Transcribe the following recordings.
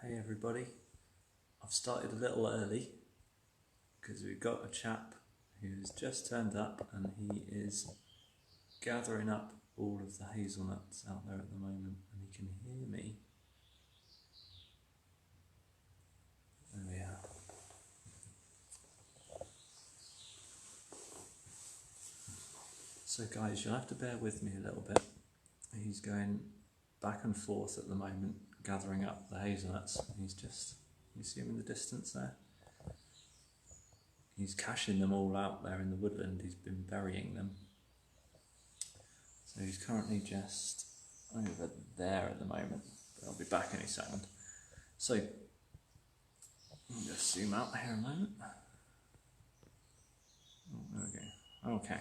Hey everybody, I've started a little early because we've got a chap who's just turned up and he is gathering up all of the hazelnuts out there at the moment and he can hear me. There we are. So guys, you'll have to bear with me a little bit. He's going back and forth at the moment gathering up the hazelnuts. He's just, you see him in the distance there? He's caching them all out there in the woodland. He's been burying them. So he's currently just over there at the moment, but I'll be back any second. So, I'll just zoom out here a moment. Oh, there we go. Okay.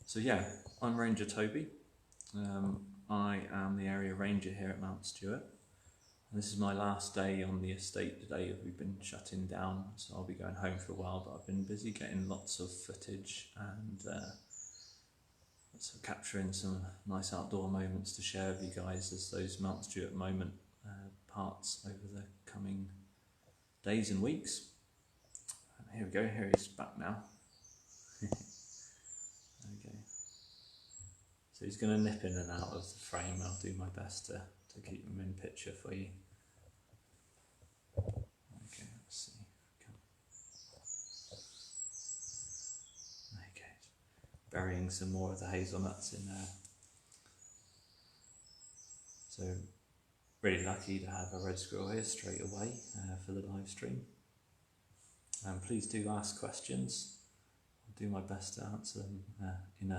So yeah, I'm Ranger Toby. I am the area ranger here at Mount Stewart. And this is my last day on the estate today. We've been shutting down, so I'll be going home for a while, but I've been busy getting lots of footage and lots of capturing some nice outdoor moments to share with you guys as those Mount Stewart moment parts over the coming days and weeks. Here we go, here he's back now. Okay. So he's going to nip in and out of the frame. I'll do my best to keep him in picture for you. Okay, let's see. Okay, burying some more of the hazelnuts in there. So really lucky to have a red squirrel here straight away for the live stream. Please do ask questions. I'll do my best to answer them in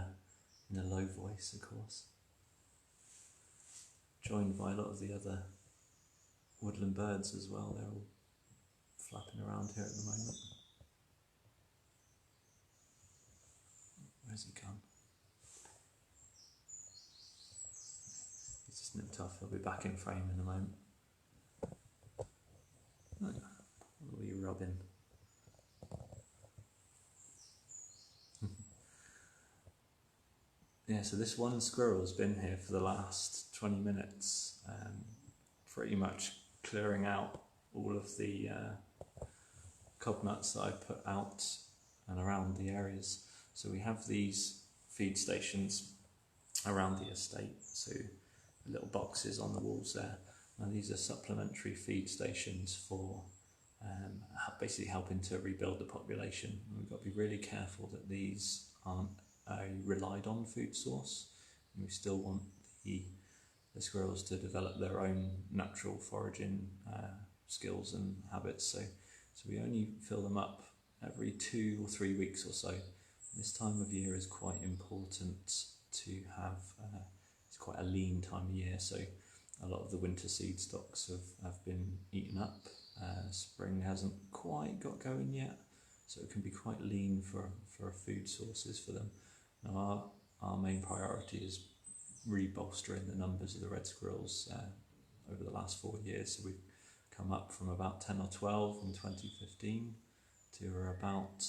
a low voice, of course. Joined by a lot of the other woodland birds as well. They're all flapping around here at the moment. Where's he gone? He's just nipped off. He'll be back in frame in a moment. Oh, what are you rubbing? Yeah, so this one squirrel's been here for the last 20 minutes, pretty much clearing out all of the cob nuts that I put out and around the areas. So we have these feed stations around the estate, so little boxes on the walls there. Now these are supplementary feed stations for basically helping to rebuild the population. We've got to be really careful that these aren't a relied on food source, and we still want the squirrels to develop their own natural foraging skills and habits. So we only fill them up every 2 or 3 weeks or so. This time of year is quite important to have. It's quite a lean time of year, so a lot of the winter seed stocks have been eaten up. Spring hasn't quite got going yet, so it can be quite lean for food sources for them. Now our main priority is rebolstering the numbers of the red squirrels over the last 4 years. So we've come up from about 10 or 12 in 2015 to about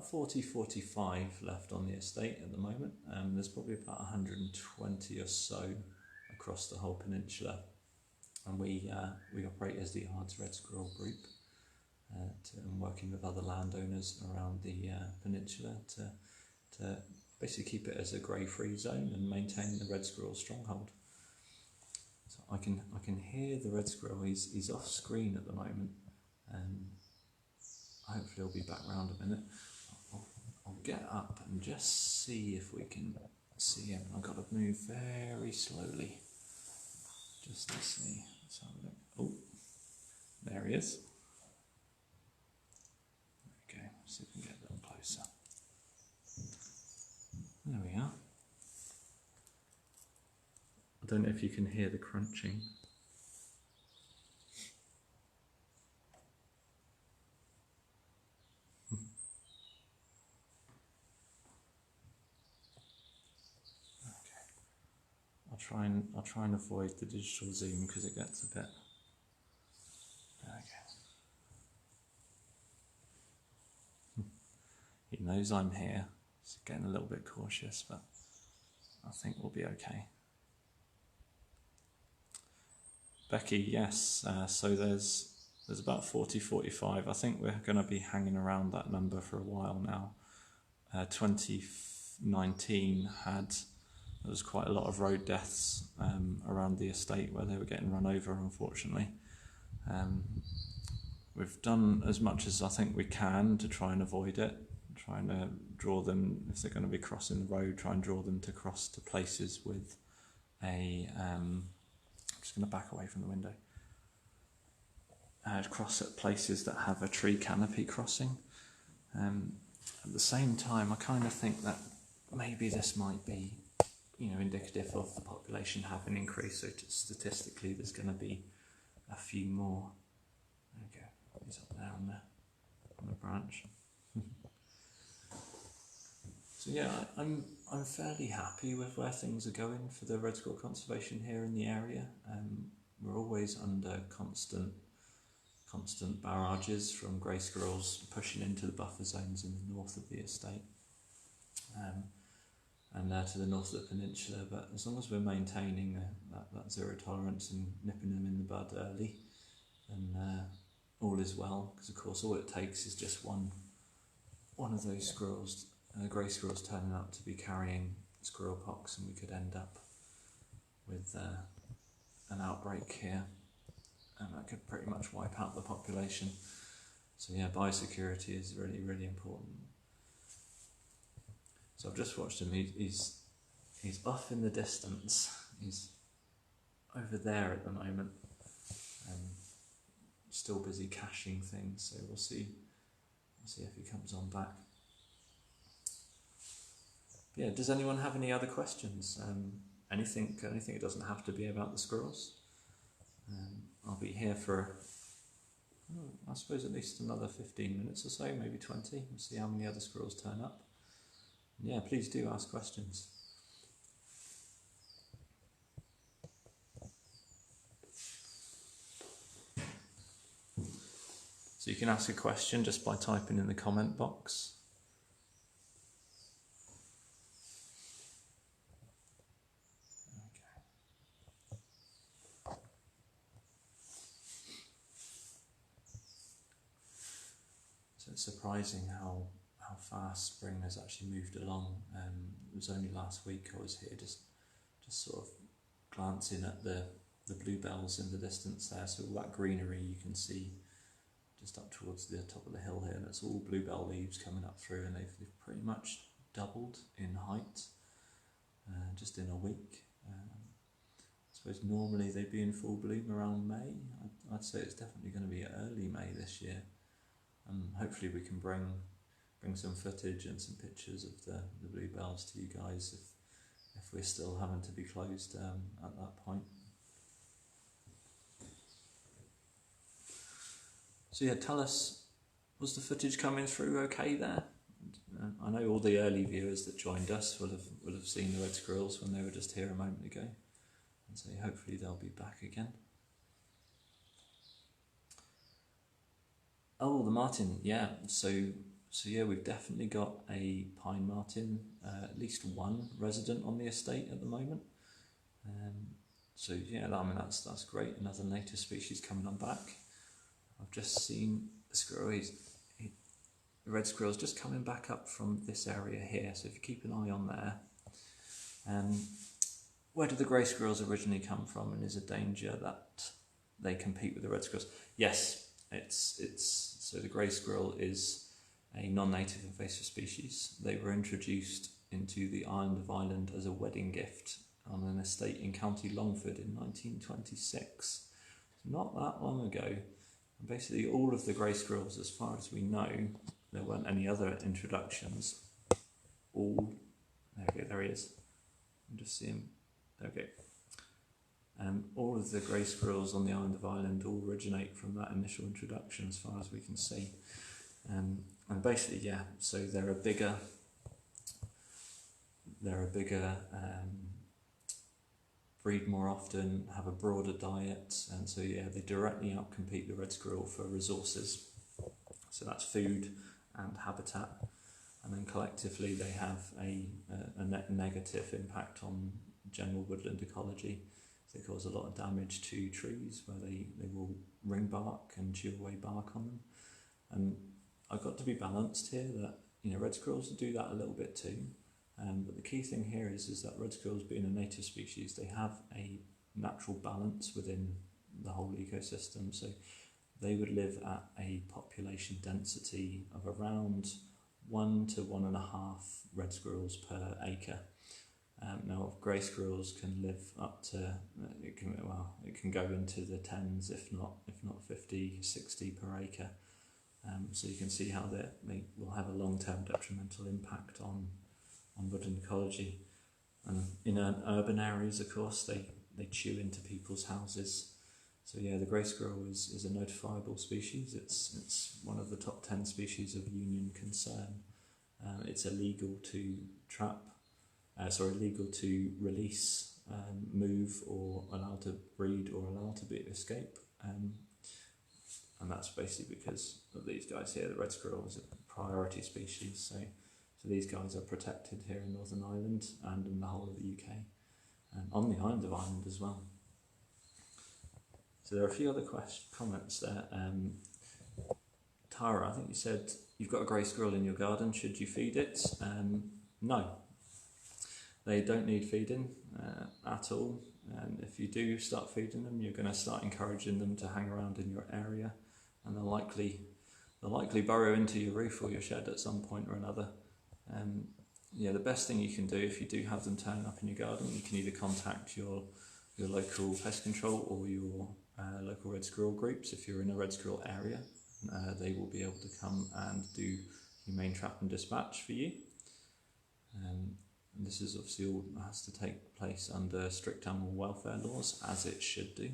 40, 45 left on the estate at the moment. There's probably about 120 or so across the whole peninsula, and we operate as the Ards Red Squirrel Group, and working with other landowners around the peninsula to basically keep it as a grey-free zone and maintain the red squirrel stronghold. So I can hear the red squirrel. He's off screen at the moment, and hopefully he'll be back round a minute. I'll get up and just see if we can see him. I've got to move very slowly just to see. Let's have a look. Oh, there he is. Okay, see if we can get a little closer. There we are. I don't know if you can hear the crunching. Okay. I'll try and avoid the digital zoom because it gets a bit. Okay. He knows I'm here. He's getting a little bit cautious, but I think we'll be okay. Becky, yes. So there's about 40, 45. I think we're going to be hanging around that number for a while now. 2019 there was quite a lot of road deaths around the estate where they were getting run over, unfortunately. We've done as much as I think we can to try and avoid it, trying to draw them, if they're going to be crossing the road, try and draw them to cross to places with I'm just going to back away from the window. Cross at places that have a tree canopy crossing. At the same time, I kind of think that maybe this might be, indicative of the population having increased. So statistically, there's going to be a few more. There we go. He's up there on the branch. So yeah, I'm fairly happy with where things are going for the red squirrel conservation here in the area. We're always under constant barrages from grey squirrels pushing into the buffer zones in the north of the estate and to the north of the peninsula. But as long as we're maintaining that zero tolerance and nipping them in the bud early, then all is well. Because of course, all it takes is just one of those squirrels. Grey squirrels turning up to be carrying squirrel pox, and we could end up with an outbreak here, and that could pretty much wipe out the population. So yeah, biosecurity is really, really important. So I've just watched him. He's off in the distance. He's over there at the moment, still busy caching things. So we'll see if he comes on back. Yeah, does anyone have any other questions? Anything, it doesn't have to be about the squirrels. I'll be here for, I suppose, at least another 15 minutes or so, maybe 20. We'll see how many other squirrels turn up. Yeah, please do ask questions. So you can ask a question just by typing in the comment box. It's surprising how fast spring has actually moved along. It was only last week I was here just sort of glancing at the bluebells in the distance there. So all that greenery you can see just up towards the top of the hill here, and it's all bluebell leaves coming up through, and they've pretty much doubled in height just in a week. I suppose normally they'd be in full bloom around May. I'd say it's definitely going to be early May this year. Hopefully we can bring some footage and some pictures of the bluebells to you guys if we're still having to be closed at that point. So yeah, tell us, was the footage coming through okay there? I know all the early viewers that joined us will have seen the red squirrels when they were just here a moment ago, and so hopefully they'll be back again. Oh, the martin, yeah. So yeah, we've definitely got a pine martin, at least one resident on the estate at the moment. So yeah, that's great. Another native species coming on back. I've just seen the squirrel. The red squirrel's just coming back up from this area here. So if you keep an eye on there. Where did the grey squirrels originally come from, and is a danger that they compete with the red squirrels? Yes. So the grey squirrel is a non-native invasive species. They were introduced into the island of Ireland as a wedding gift on an estate in County Longford in 1926. Not that long ago. And basically all of the grey squirrels, as far as we know, there weren't any other introductions. There he is. You just see him. Okay. All of the grey squirrels on the island of Ireland all originate from that initial introduction, as far as we can see. And basically, yeah, so they're a bigger, breed more often, have a broader diet, and so yeah, they directly outcompete the red squirrel for resources. So that's food and habitat, and then collectively they have a net negative impact on general woodland ecology. They cause a lot of damage to trees where they will ring bark and chew away bark on them. And I've got to be balanced here that, you know, red squirrels do that a little bit too. But the key thing here is that red squirrels, being a native species, they have a natural balance within the whole ecosystem. So they would live at a population density of around 1 to 1.5 red squirrels per acre. Now, grey squirrels can live up to, it can go into the tens, if not 50, 60 per acre. So you can see how they will have a long-term detrimental impact on woodland ecology. And in urban areas, of course, they chew into people's houses. So yeah, the grey squirrel is a notifiable species. It's one of the top 10 species of union concern. It's illegal to illegal to release, move, or allow to breed, or allow to escape. And that's basically because of these guys here. The red squirrel is a priority species, so these guys are protected here in Northern Ireland and in the whole of the UK, and on the island of Ireland as well. So there are a few other comments there. Tara, I think you said you've got a grey squirrel in your garden, should you feed it? No, they don't need feeding at all. And if you do start feeding them, you're going to start encouraging them to hang around in your area, and they'll likely burrow into your roof or your shed at some point or another. Yeah, the best thing you can do if you do have them turn up in your garden, you can either contact your local pest control or your local red squirrel groups. If you're in a red squirrel area, they will be able to come and do humane trap and dispatch for you. And this is obviously all has to take place under strict animal welfare laws, as it should do.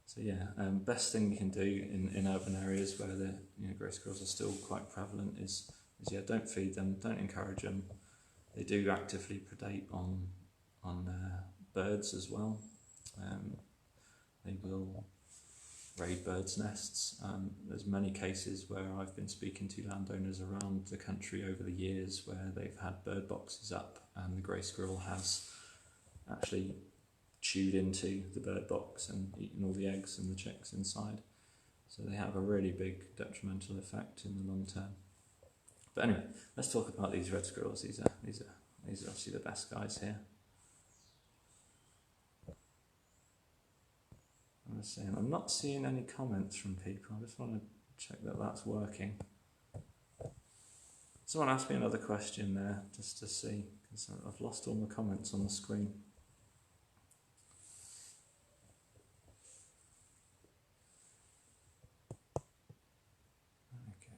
So yeah, best thing you can do in urban areas where the grey squirrels are still quite prevalent is don't feed them, don't encourage them. They do actively predate on birds as well. They will raid birds' nests. There's many cases where I've been speaking to landowners around the country over the years where they've had bird boxes up and the grey squirrel has actually chewed into the bird box and eaten all the eggs and the chicks inside. So they have a really big detrimental effect in the long term. But anyway, let's talk about these red squirrels. These are obviously the best guys here. I'm not seeing any comments from people. I just want to check that that's working. Someone asked me another question there, just to see, because I've lost all my comments on the screen. Okay.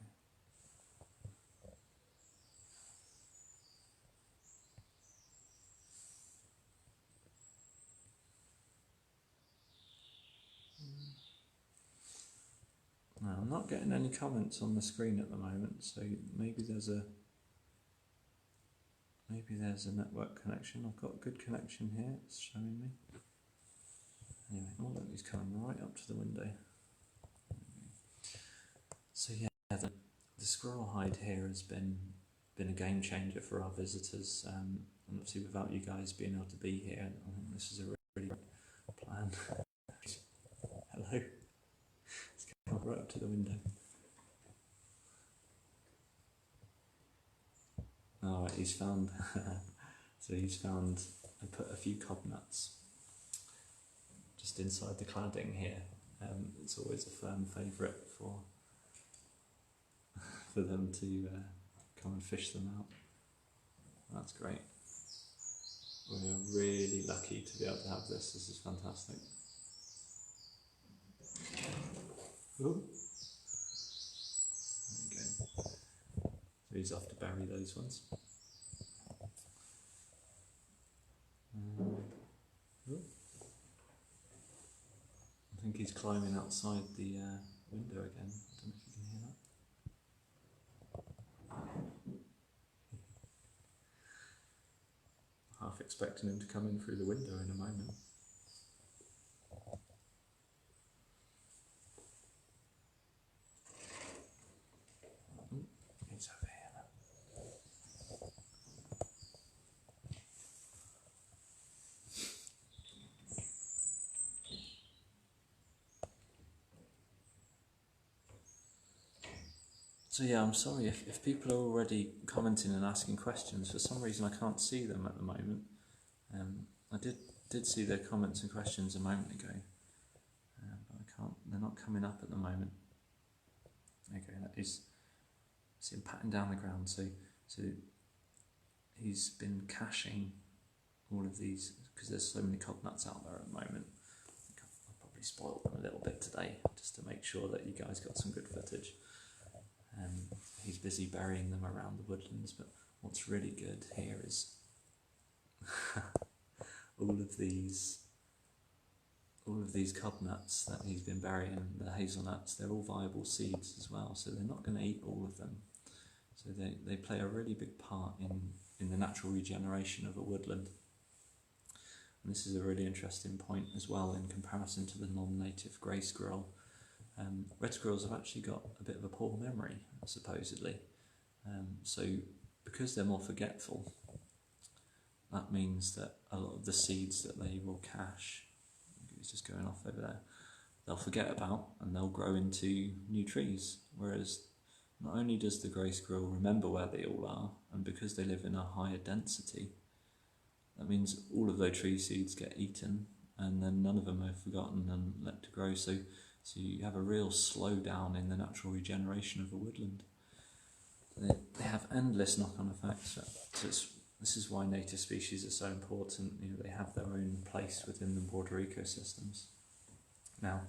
No, I'm not getting any comments on the screen at the moment, so maybe there's a network connection. I've got a good connection here, it's showing me. Anyway, all of these coming right up to the window. So yeah, the squirrel hide here has been a game changer for our visitors, and obviously without you guys being able to be here, I think this is a really good plan. Hello. Right up to the window. Alright, he's found I put a few cob nuts just inside the cladding here. It's always a firm favourite for them to come and fish them out. That's great. We're really lucky to be able to have this. This is fantastic. Ooh. There we go. So he's off to bury those ones. I think he's climbing outside the window again. I don't know if you can hear that. Half expecting him to come in through the window in a moment. He's over here now. So yeah, I'm sorry if people are already commenting and asking questions. For some reason, I can't see them at the moment. I did see their comments and questions a moment ago, but I can't. They're not coming up at the moment. Okay, that is. See him patting down the ground. So he's been caching all of these because there's so many coconuts out there at the moment. I'll probably spoiled them a little bit today just to make sure that you guys got some good footage. He's busy burying them around the woodlands, but what's really good here is all of these cob nuts that he's been burying, the hazelnuts, they're all viable seeds as well, so they're not going to eat all of them. So they play a really big part in the natural regeneration of a woodland. And this is a really interesting point as well in comparison to the non-native grey squirrel. Red squirrels have actually got a bit of a poor memory, supposedly. So because they're more forgetful, that means that a lot of the seeds that they will cache, it's just going off over there, they'll forget about and they'll grow into new trees. Whereas not only does the grey squirrel remember where they all are, and because they live in a higher density, that means all of those tree seeds get eaten and then none of them are forgotten and let to grow. So you have a real slowdown in the natural regeneration of a woodland. They have endless knock-on effects. So this is why native species are so important. You know, they have their own place within the broader ecosystems. Now,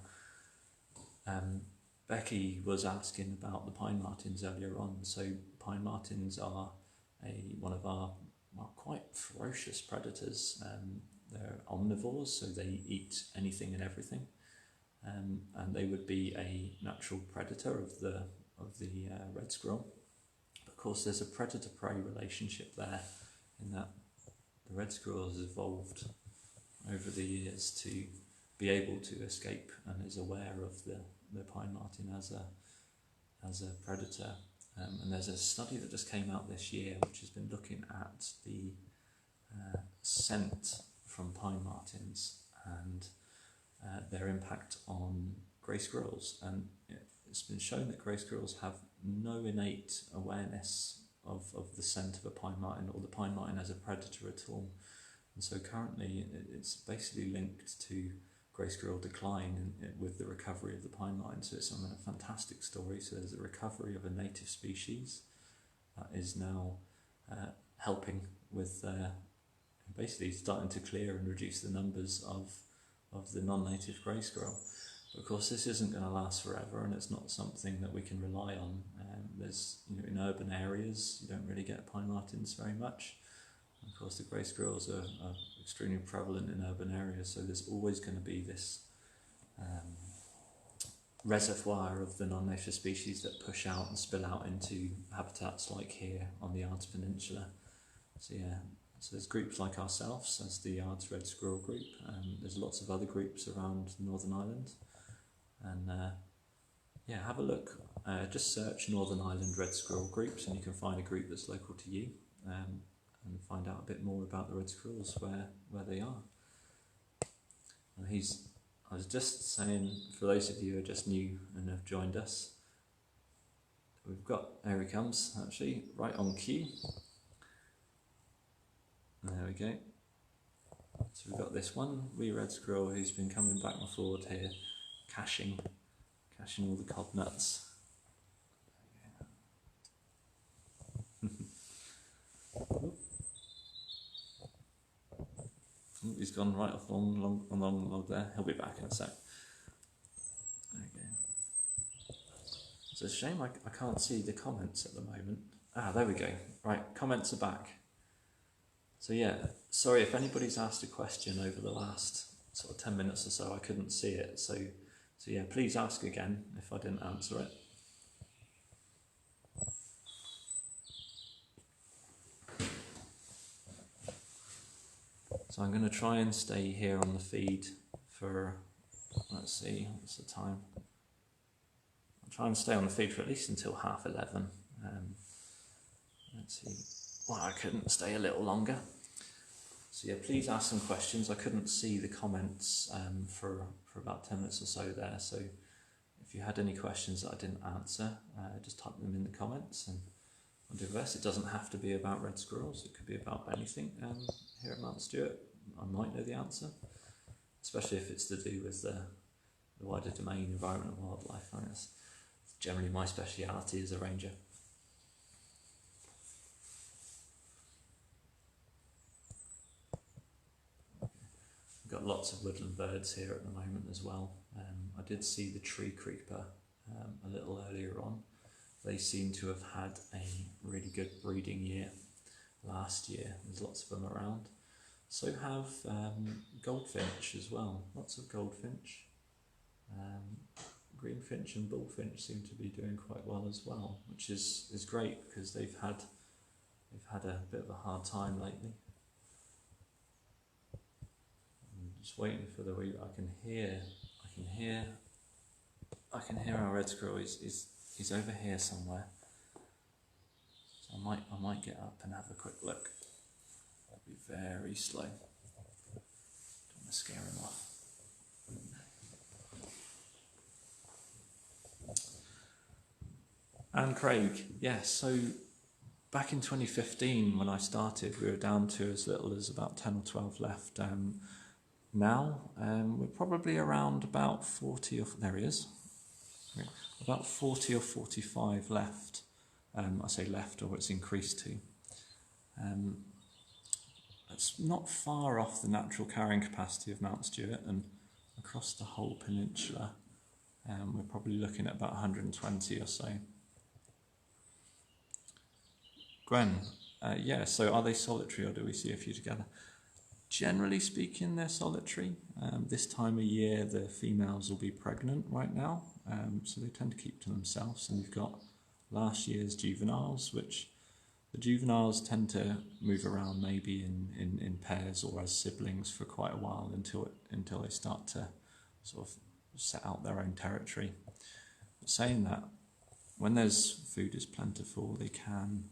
Becky was asking about the pine martins earlier on. So pine martins are one of our quite ferocious predators. They're omnivores, so they eat anything and everything. And they would be a natural predator of the red squirrel. But of course, there's a predator-prey relationship there, in that the red squirrel has evolved over the years to be able to escape and is aware of the pine marten as a predator. And there's a study that just came out this year which has been looking at the scent from pine martens and their impact on grey squirrels, and it's been shown that grey squirrels have no innate awareness of the scent of a pine marten or the pine marten as a predator at all. And so currently it's basically linked to grey squirrel decline with the recovery of the pine marten. So it's a fantastic story. So there's a recovery of a native species that is now helping with basically starting to clear and reduce the numbers of the non-native grey squirrel. But of course, this isn't going to last forever, and it's not something that we can rely on. There's, in urban areas, you don't really get pine martens very much. And of course, the grey squirrels are extremely prevalent in urban areas, so there's always going to be this reservoir of the non-native species that push out and spill out into habitats like here on the Ards Peninsula. So yeah. So there's groups like ourselves as the Ards Red Squirrel group, and there's lots of other groups around Northern Ireland. And yeah, have a look. Just search Northern Ireland Red Squirrel groups and you can find a group that's local to you, and find out a bit more about the red squirrels where they are. And I was just saying, for those of you who are just new and have joined us, there he comes, actually, right on cue. There we go. So we've got this one wee red squirrel who's been coming back and forward here, caching all the cob nuts. He's gone right off along log there. He'll be back in a sec. There we go. It's a shame I can't see the comments at the moment. There we go. Right, comments are back. So yeah, sorry if anybody's asked a question over the last sort of 10 minutes or so, I couldn't see it. So yeah, please ask again if I didn't answer it. So I'm going to try and stay here on the feed for, let's see, what's the time? I'll try and stay on the feed for at least until 11:30. Let's see. Well, I couldn't stay a little longer. So yeah, please ask some questions. I couldn't see the comments for about 10 minutes or so there. So If you had any questions that I didn't answer, just type them in the comments and I'll do the best. It doesn't have to be about red squirrels, it could be about anything here at Mount Stewart. I might know the answer, especially if it's to do with the wider domain, environment and wildlife. I mean, that's generally my speciality as a ranger. We've got lots of woodland birds here at the moment as well. I did see the tree creeper a little earlier on. They seem to have had a really good breeding year last year. There's lots of them around. So have goldfinch as well. Lots of goldfinch. Greenfinch and bullfinch seem to be doing quite well as well, which is great because they've had a bit of a hard time lately. I'm just waiting for the wee. I can hear our red squirrel. He's over here somewhere. So I might get up and have a quick look. I'll be very slow. Don't want to scare him off. And Craig, yes, so back in 2015 when I started, we were down to as little as about 10 or 12 left. Now we're probably around about 40 or there he is. About 40 or 45 left. I say left, or it's increased to. It's not far off the natural carrying capacity of Mount Stewart, and across the whole peninsula, we're probably looking at about 120 or so. Gwen, yeah, so are they solitary or do we see a few together? Generally speaking, they're solitary. This time of year, the females will be pregnant right now, so they tend to keep to themselves. And you've got last year's juveniles, which the juveniles tend to move around maybe in pairs or as siblings for quite a while until they start to sort of set out their own territory. But saying that, when there's food is plentiful, they can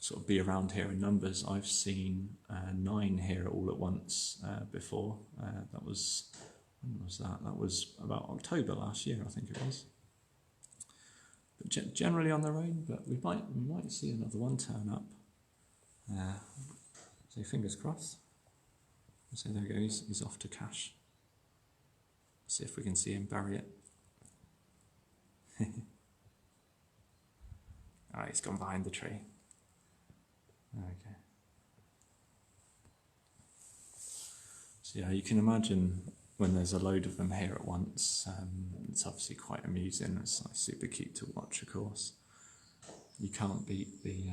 sort of be around here in numbers. I've seen 9 here all at once before. That was, when was that? That was about October last year, I think it was. But generally on their own, but we might see another one turn up. So fingers crossed. So there we go, he's off to cache. See if we can see him bury it. Alright, he's gone behind the tree. Okay. So yeah, you can imagine when there's a load of them here at once, it's obviously quite amusing. It's like super cute to watch, of course. You can't beat the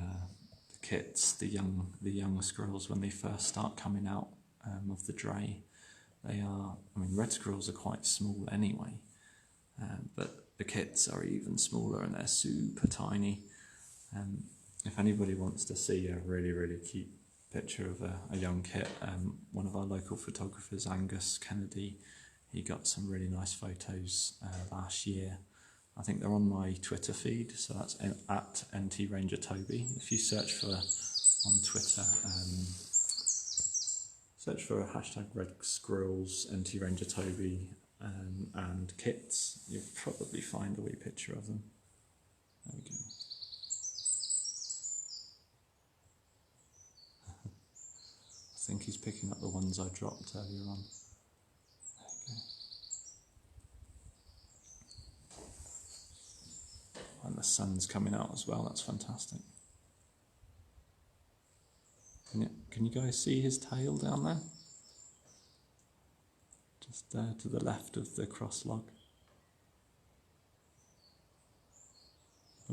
kits, the young squirrels when they first start coming out of the dray. They are, I mean, red squirrels are quite small anyway, but the kits are even smaller and they're super tiny. If anybody wants to see a really, really cute picture of a young kit, one of our local photographers, Angus Kennedy, he got some really nice photos last year. I think they're on my Twitter feed, so that's at @NTRangerToby. If you search for on Twitter, search for hashtag red squirrels, @NTRangerToby, and kits, you'll probably find a wee picture of them. There we go. I think he's picking up the ones I dropped earlier on. There we go. And the sun's coming out as well, that's fantastic. Can you guys see his tail down there? Just there to the left of the cross log.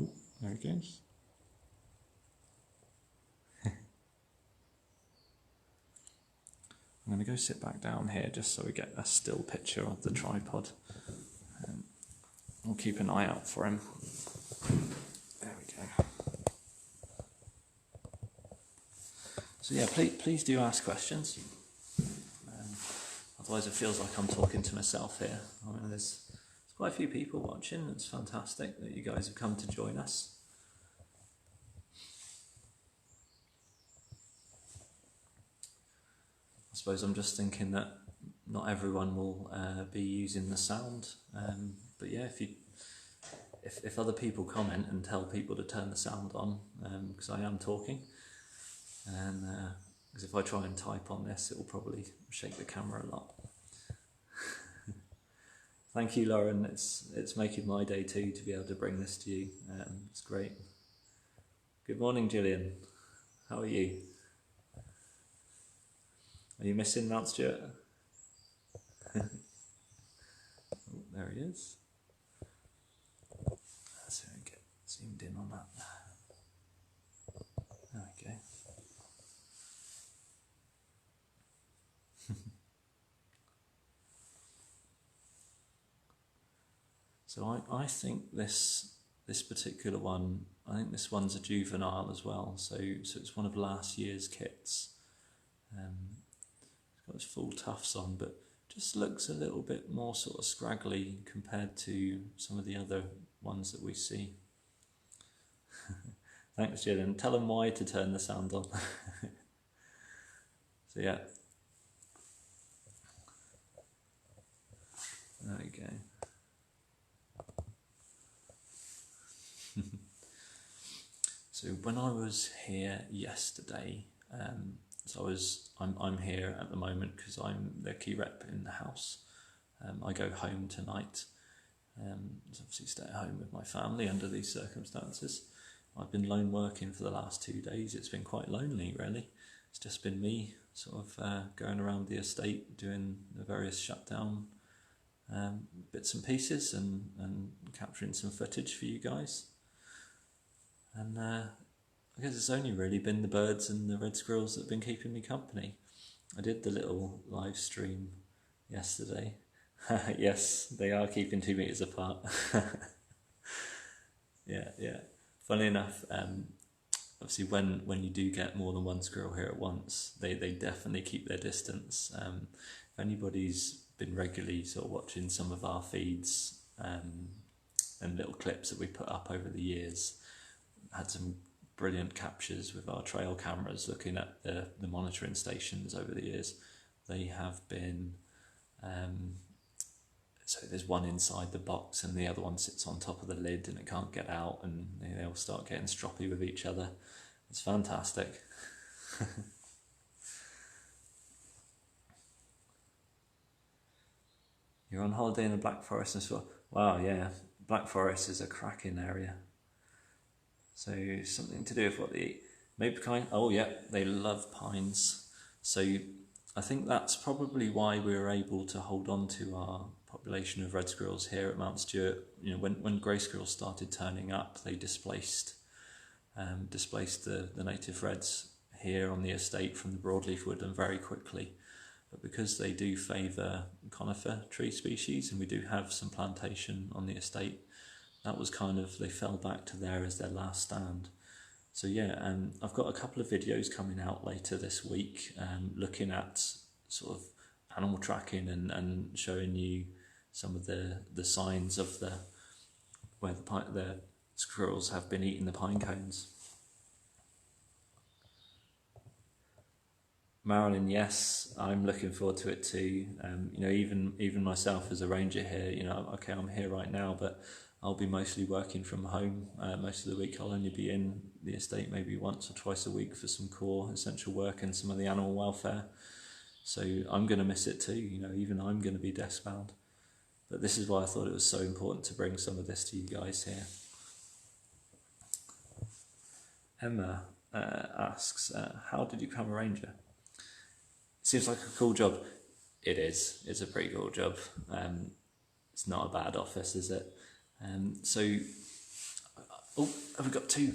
Oh, there he goes. I'm going to go sit back down here just so we get a still picture of the tripod. We'll keep an eye out for him. There we go. So yeah, please do ask questions. Otherwise it feels like I'm talking to myself here. I mean, there's quite a few people watching. It's fantastic that you guys have come to join us. I suppose I'm just thinking that not everyone will be using the sound, but yeah, if other people comment and tell people to turn the sound on, because I am talking, and because if I try and type on this, it will probably shake the camera a lot. Thank you, Lauren. It's making my day too to be able to bring this to you. It's great. Good morning, Gillian. How are you? Are you missing Mount Stewart? Oh, there he is. So we get zoomed in on that. There we go. So I think this particular one, I think this one's a juvenile as well. So it's one of last year's kits. It's got its full tufts on, but just looks a little bit more sort of scraggly compared to some of the other ones that we see. Thanks, Jillian. Tell them why to turn the sound on. So yeah. There we go. So when I was here yesterday, I'm here at the moment because I'm the key rep in the house. I go home tonight. Obviously stay at home with my family under these circumstances. I've been lone working for the last 2 days. It's been quite lonely, really. It's just been me sort of going around the estate doing the various shutdown bits and pieces and capturing some footage for you guys. And I guess it's only really been the birds and the red squirrels that have been keeping me company. I did the little live stream yesterday. Yes, they are keeping 2 meters apart. Yeah. Funny enough, obviously when you do get more than one squirrel here at once, they definitely keep their distance. If anybody's been regularly sort of watching some of our feeds and little clips that we put up over the years, had some brilliant captures with our trail cameras looking at the monitoring stations over the years. They have been, so there's one inside the box and the other one sits on top of the lid and it can't get out, and they all start getting stroppy with each other. It's fantastic. You're on holiday in the Black Forest as well? Wow, yeah, Black Forest is a cracking area. So something to do with what they eat. Maybe pine. Oh yeah, they love pines. So I think that's probably why we were able to hold on to our population of red squirrels here at Mount Stewart. You know, when grey squirrels started turning up, they displaced the native reds here on the estate from the broadleaf woodland very quickly. But because they do favour conifer tree species, and we do have some plantation on the estate, that was kind of, they fell back to there as their last stand. So yeah, I've got a couple of videos coming out later this week looking at sort of animal tracking and showing you some of the signs of where the squirrels have been eating the pine cones. Marilyn, yes, I'm looking forward to it too. You know, even myself as a ranger here, you know, okay, I'm here right now, but I'll be mostly working from home most of the week. I'll only be in the estate maybe once or twice a week for some core essential work and some of the animal welfare. So I'm going to miss it too, you know, even I'm going to be desk bound. But this is why I thought it was so important to bring some of this to you guys here. Emma asks, how did you become a ranger? Seems like a cool job. It is. It's a pretty cool job. It's not a bad office, is it? Oh, have we got two?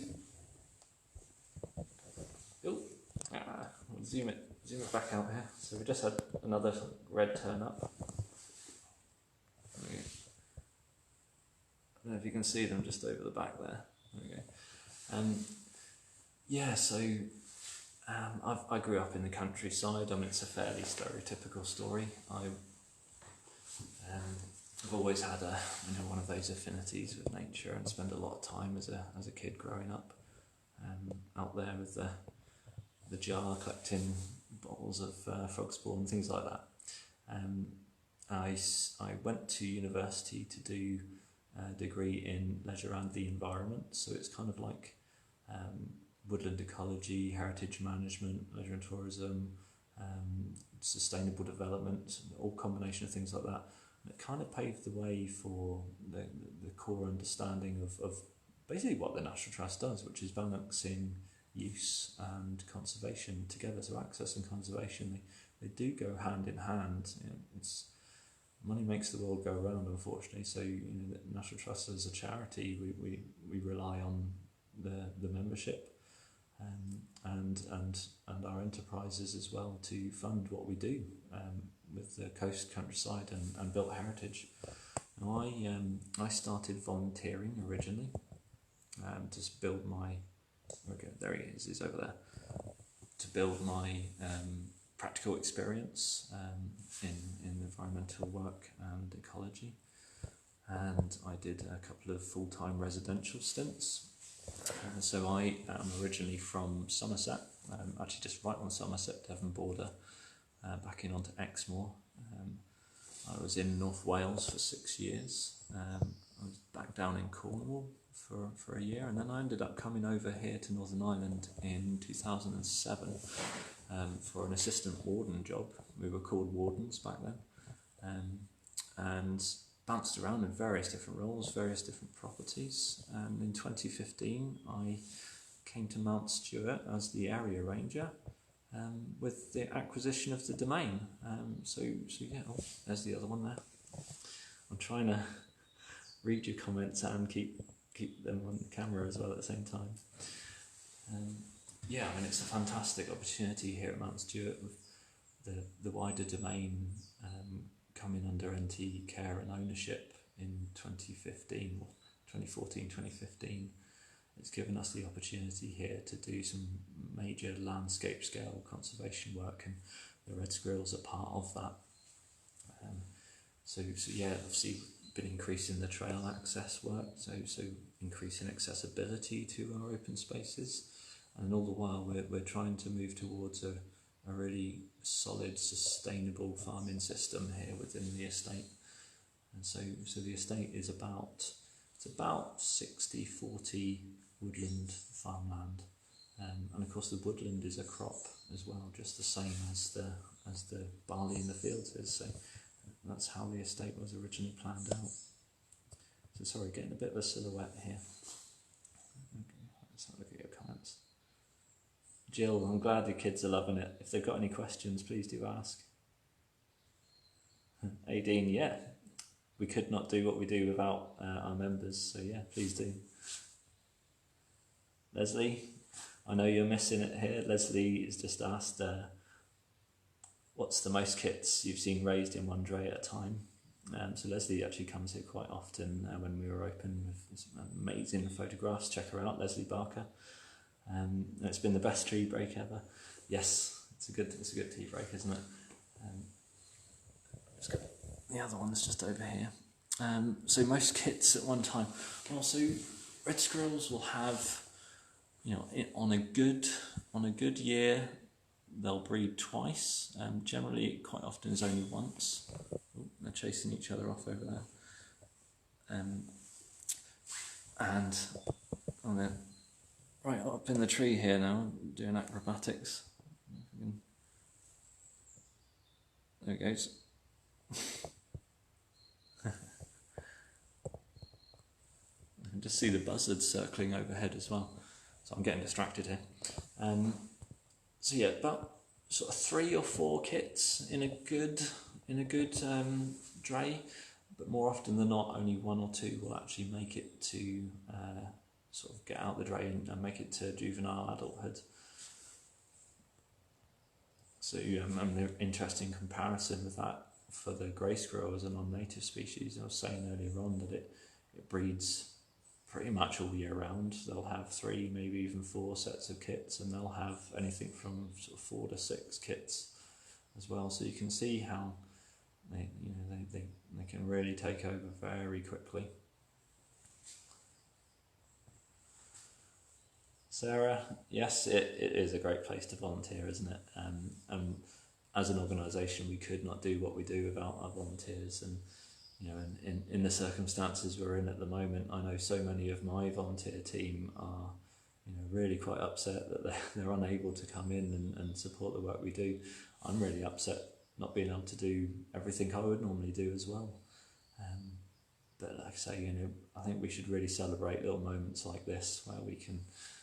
Oh, we'll zoom it back out here. So we just had another red turn up. I don't know if you can see them just over the back there. There we go. Yeah, so I grew up in the countryside. I mean, it's a fairly stereotypical story. I've always had one of those affinities with nature, and spent a lot of time as a kid growing up out there with the jar collecting bottles of frog spawn and things like that. I went to university to do a degree in leisure and the environment, so it's kind of like woodland ecology, heritage management, leisure and tourism, sustainable development, all combination of things like that. And it kind of paved the way for the core understanding of basically what the National Trust does, which is balancing use and conservation together. So access and conservation, they do go hand in hand. You know, it's money makes the world go round, unfortunately. So the National Trust as a charity, we rely on the membership and our enterprises as well to fund what we do with the coast, countryside and built heritage. Now I started volunteering originally to build my, okay, there he is, he's over there, to build my practical experience in environmental work and ecology, and I did a couple of full-time residential stints. So I am originally from Somerset, actually just right on Somerset Devon border, back in onto Exmoor. I was in North Wales for 6 years. I was back down in Cornwall for a year, and then I ended up coming over here to Northern Ireland in 2007 for an assistant warden job. We were called wardens back then, and bounced around in various different roles, various different properties. And in 2015 I came to Mount Stewart as the area ranger with the acquisition of the domain. So yeah, oh, there's the other one there. I'm trying to read your comments and keep them on the camera as well at the same time. Yeah, I mean, it's a fantastic opportunity here at Mount Stewart with the wider domain coming under NT care and ownership in 2015, 2014, 2015. It's given us the opportunity here to do some major landscape scale conservation work, and the red squirrels are part of that. So yeah, obviously been increasing the trail access work, so increasing accessibility to our open spaces, and all the while we're trying to move towards a really solid, sustainable farming system here within the estate. And so the estate is about 60-40 woodland farmland, and of course the woodland is a crop as well, just the same as the barley in the fields is. So that's how the estate was originally planned out. So sorry, getting a bit of a silhouette here. Okay, let's have a look at your comments. Jill, I'm glad the kids are loving it. If they've got any questions, please do ask. Aideen, yeah, we could not do what we do without our members, so yeah, please do. Leslie, I know you're missing it here. Leslie has just asked, what's the most kits you've seen raised in one dray at a time? So Leslie actually comes here quite often when we were open with some amazing photographs. Check her out, Leslie Barker. It's been the best tree break ever. Yes, it's a good tea break, isn't it? The other one's just over here. So most kits at one time. Well, so red squirrels will have, on a good year, they'll breed twice. Generally, quite often is only once. Oh, they're chasing each other off over there. And they're right up in the tree here now, doing acrobatics. There it goes. I can just see the buzzards circling overhead as well. So I'm getting distracted here. So yeah, about sort of 3 or 4 kits in a good dray, but more often than not, only 1 or 2 will actually make it to sort of get out the dray and make it to juvenile adulthood. So an interesting comparison with that for the grey squirrel as a non-native species. I was saying earlier on that it breeds pretty much all year round. They'll have 3, maybe even 4 sets of kits, and they'll have anything from sort of 4 to 6 kits as well. So you can see how they can really take over very quickly. Sarah, yes, it is a great place to volunteer, isn't it? And as an organisation, we could not do what we do without our volunteers. And in the circumstances we're in at the moment, I know so many of my volunteer team are really quite upset that they're unable to come in and support the work we do. I'm really upset not being able to do everything I would normally do as well. But like I say, I think we should really celebrate little moments like this where we can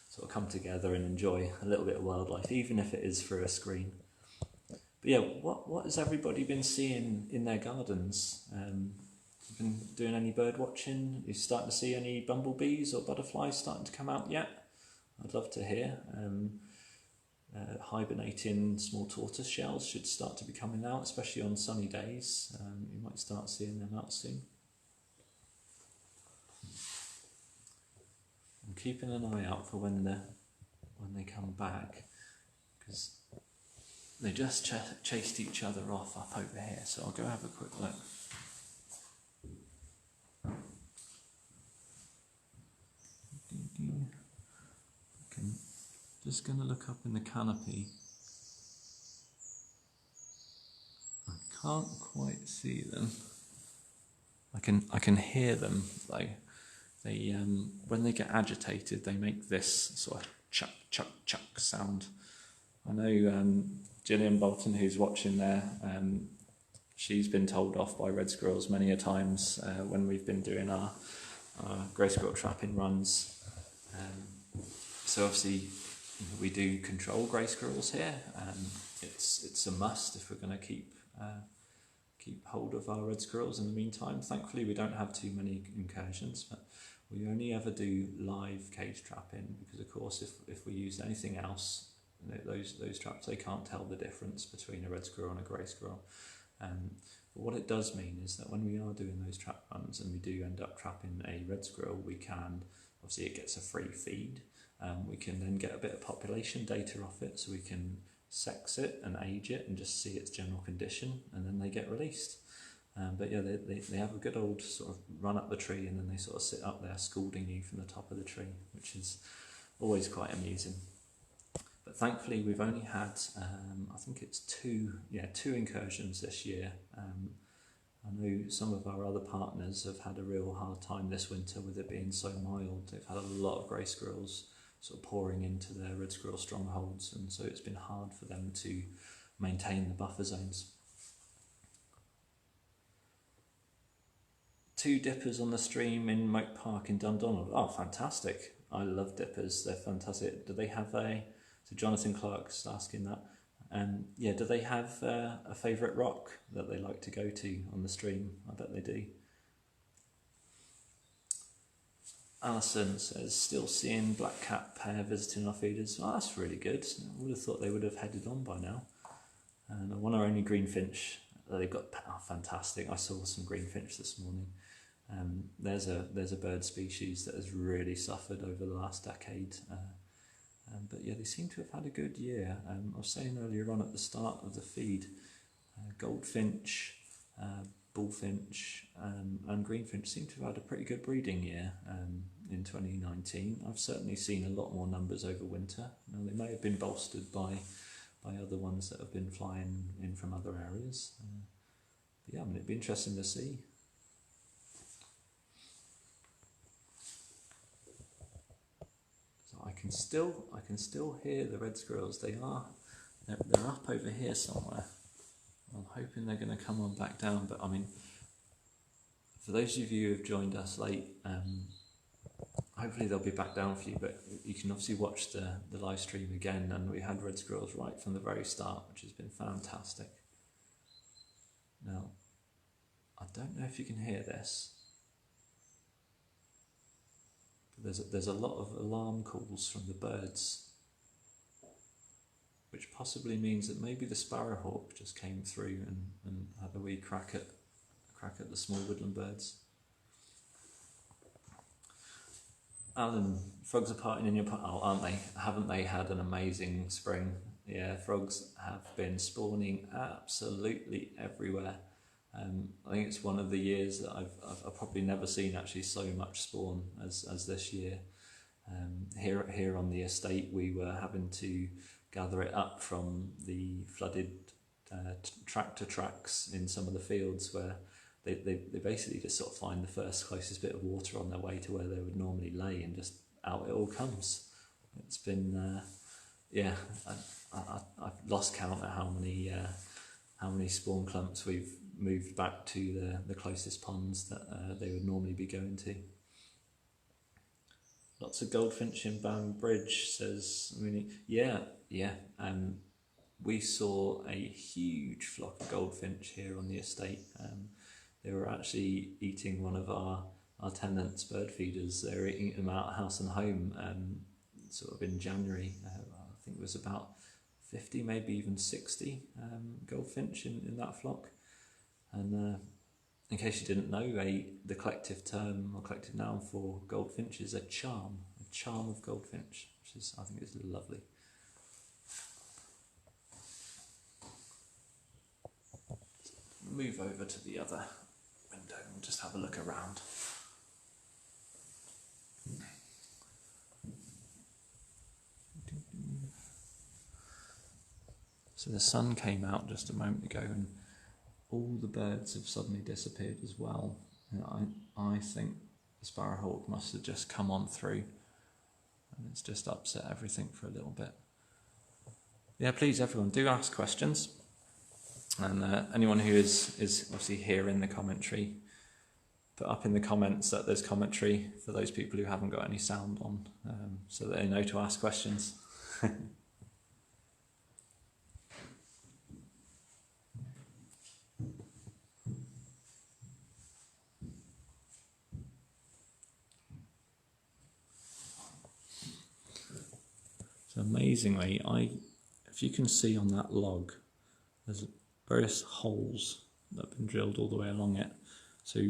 sort of come together and enjoy a little bit of wildlife, even if it is through a screen. But yeah, what has everybody been seeing in their gardens? You been doing any bird watching? Are you starting to see any bumblebees or butterflies starting to come out yet? I'd love to hear. Hibernating small tortoise shells should start to be coming out, especially on sunny days. You might start seeing them out soon. I'm keeping an eye out for when they come back, because they just chased each other off up over here. So I'll go have a quick look. Okay, just going to look up in the canopy. I can't quite see them. I can hear them though. They when they get agitated, they make this sort of chuck chuck chuck sound. I know Gillian Bolton, who's watching there, she's been told off by red squirrels many a times when we've been doing our grey squirrel trapping runs. So obviously we do control grey squirrels here. It's a must if we're going to keep hold of our red squirrels in the meantime. Thankfully we don't have too many incursions, but we only ever do live cage trapping, because of course if we use anything else, those traps, they can't tell the difference between a red squirrel and a grey squirrel. But what it does mean is that when we are doing those trap runs and we do end up trapping a red squirrel, we can, obviously it gets a free feed, we can then get a bit of population data off it, so we can sex it and age it and just see its general condition, and then they get released. But yeah, they have a good old sort of run up the tree, and then they sort of sit up there scolding you from the top of the tree, which is always quite amusing. But thankfully we've only had, I think it's two incursions this year. I know some of our other partners have had a real hard time this winter with it being so mild. They've had a lot of grey squirrels sort of pouring into their red squirrel strongholds, and so it's been hard for them to maintain the buffer zones. 2 dippers on the stream in Moat Park in Dundonald. Oh, fantastic. I love dippers. They're fantastic. Do they have so Jonathan Clark's asking that. Yeah, do they have a favourite rock that they like to go to on the stream? I bet they do. Alison says, still seeing black cap pair visiting our feeders. Oh, that's really good. I would have thought they would have headed on by now. And I want our only greenfinch. They've got, oh, fantastic. I saw some greenfinch this morning. There's a bird species that has really suffered over the last decade. But yeah, they seem to have had a good year. I was saying earlier on at the start of the feed, goldfinch, bullfinch and greenfinch seem to have had a pretty good breeding year in 2019. I've certainly seen a lot more numbers over winter. Now, they may have been bolstered by other ones that have been flying in from other areas. But yeah, I mean, it'd be interesting to see. So I can still hear the red squirrels. They're up over here somewhere. I'm hoping they're going to come on back down, but I mean, for those of you who have joined us late, hopefully they'll be back down for you, but you can obviously watch the live stream again, and we had red squirrels right from the very start, which has been fantastic. Now, I don't know if you can hear this, but there's a lot of alarm calls from the birds, which possibly means that maybe the sparrowhawk just came through and had a wee crack at the small woodland birds. Alan, frogs are partying in your pot. Oh, aren't they? Haven't they had an amazing spring? Yeah, frogs have been spawning absolutely everywhere. I think it's one of the years that I've probably never seen actually so much spawn as this year. Here on the estate, we were having to gather it up from the flooded tractor tracks in some of the fields where they basically just sort of find the first closest bit of water on their way to where they would normally lay, and just out it all comes. It's been, I've lost count at how many spawn clumps we've moved back to the closest ponds that they would normally be going to. Lots of goldfinch in Bound Bridge, says Rooney. Yeah. We saw a huge flock of goldfinch here on the estate. They were actually eating one of our tenants' bird feeders. They were eating them out of house and home, sort of in January. I think it was about 50, maybe even 60 goldfinch in that flock. And in case you didn't know, the collective term or collective noun for goldfinch is a charm of goldfinch, which is, I think, is lovely. Move over to the other window and just have a look around. So the sun came out just a moment ago, and all the birds have suddenly disappeared as well. And I think the sparrowhawk must have just come on through, and it's just upset everything for a little bit. Yeah, please everyone, do ask questions. And anyone who is obviously here in the commentary, put up in the comments that there's commentary for those people who haven't got any sound on, so that they know to ask questions. So amazingly, if you can see on that log, there's various holes that have been drilled all the way along it. So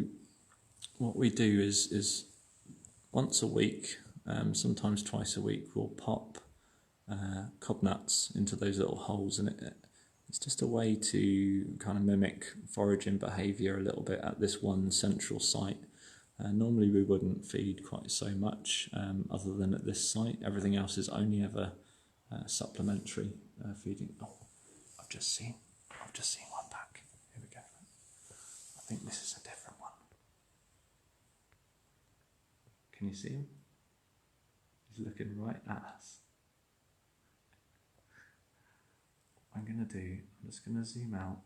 what we do is once a week, sometimes twice a week, we'll pop cob nuts into those little holes, and it's just a way to kind of mimic foraging behaviour a little bit at this one central site. Normally we wouldn't feed quite so much other than at this site. Everything else is only ever supplementary feeding. Oh, I've just seen one back. Here we go. I think this is a different one. Can you see him? He's looking right at us. I'm just going to zoom out.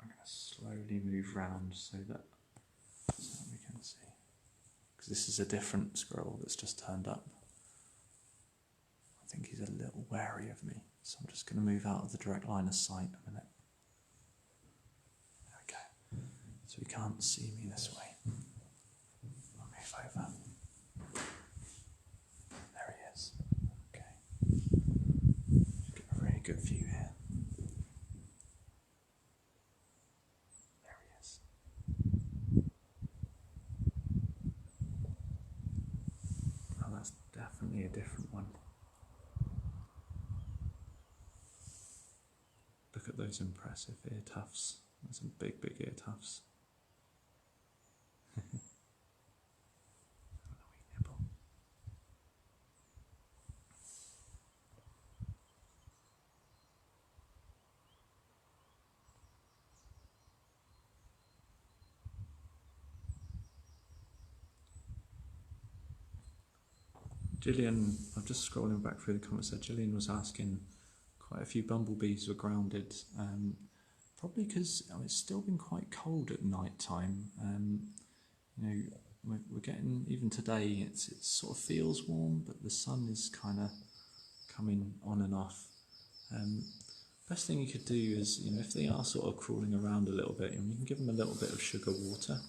I'm going to slowly move round so that we can see. Because this is a different squirrel that's just turned up. I think he's a little wary of me, so I'm just going to move out of the direct line of sight a minute. There we go. So he can't see me this way. I'll move over. There he is. Okay. Get a really good view here. There he is. Oh, that's definitely a different one. Look at those impressive ear tufts. There's some big ear tufts. Nibble. Gillian, I'm just scrolling back through the comments there. Gillian was asking, quite a few bumblebees were grounded, probably because it's still been quite cold at night time. We're getting, even today, it sort of feels warm, but the sun is kind of coming on and off. Best thing you could do is, if they are sort of crawling around a little bit, you can give them a little bit of sugar water.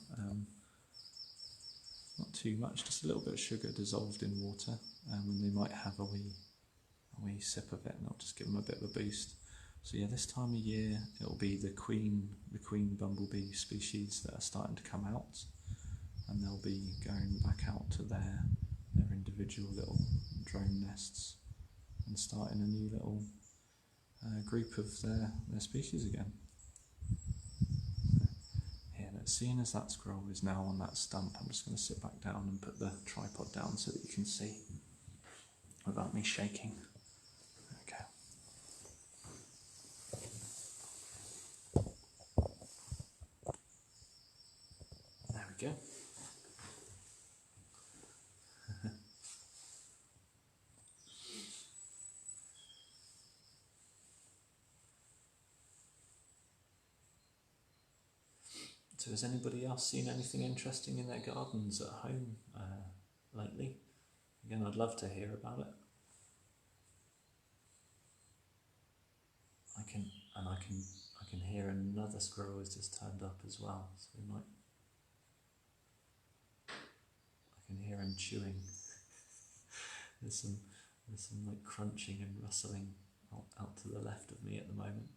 Not too much, just a little bit of sugar dissolved in water, and they might have a wee sip of it, and it'll just give them a bit of a boost. So yeah, this time of year it'll be the queen bumblebee species that are starting to come out, and they'll be going back out to their individual little drone nests and starting a new little group of their species again. Yeah, seeing as that squirrel is now on that stump, I'm just going to sit back down and put the tripod down so that you can see without me shaking. Okay. we go. So has anybody else seen anything interesting in their gardens at home lately? Again, I'd love to hear about it. I can hear another squirrel has just turned up as well. So I can hear him chewing. There's some like crunching and rustling out to the left of me at the moment.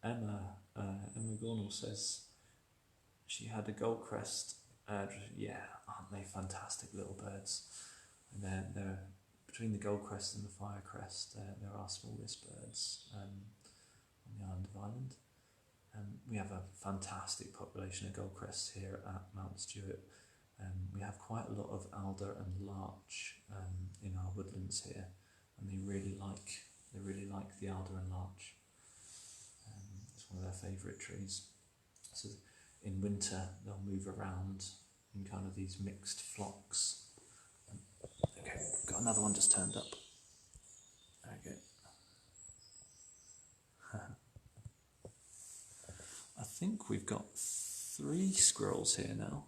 Emma Gornell says she had a goldcrest. Yeah, aren't they fantastic little birds? And they're between the goldcrest and the firecrest. There are smallest birds on the island of Ireland. We have a fantastic population of goldcrests here at Mount Stewart. We have quite a lot of alder and larch in our woodlands here, and they really like the alder and larch. It's one of their favourite trees. So in winter they'll move around in kind of these mixed flocks. Okay, got another one just turned up. There we go. I think we've got 3 squirrels here now.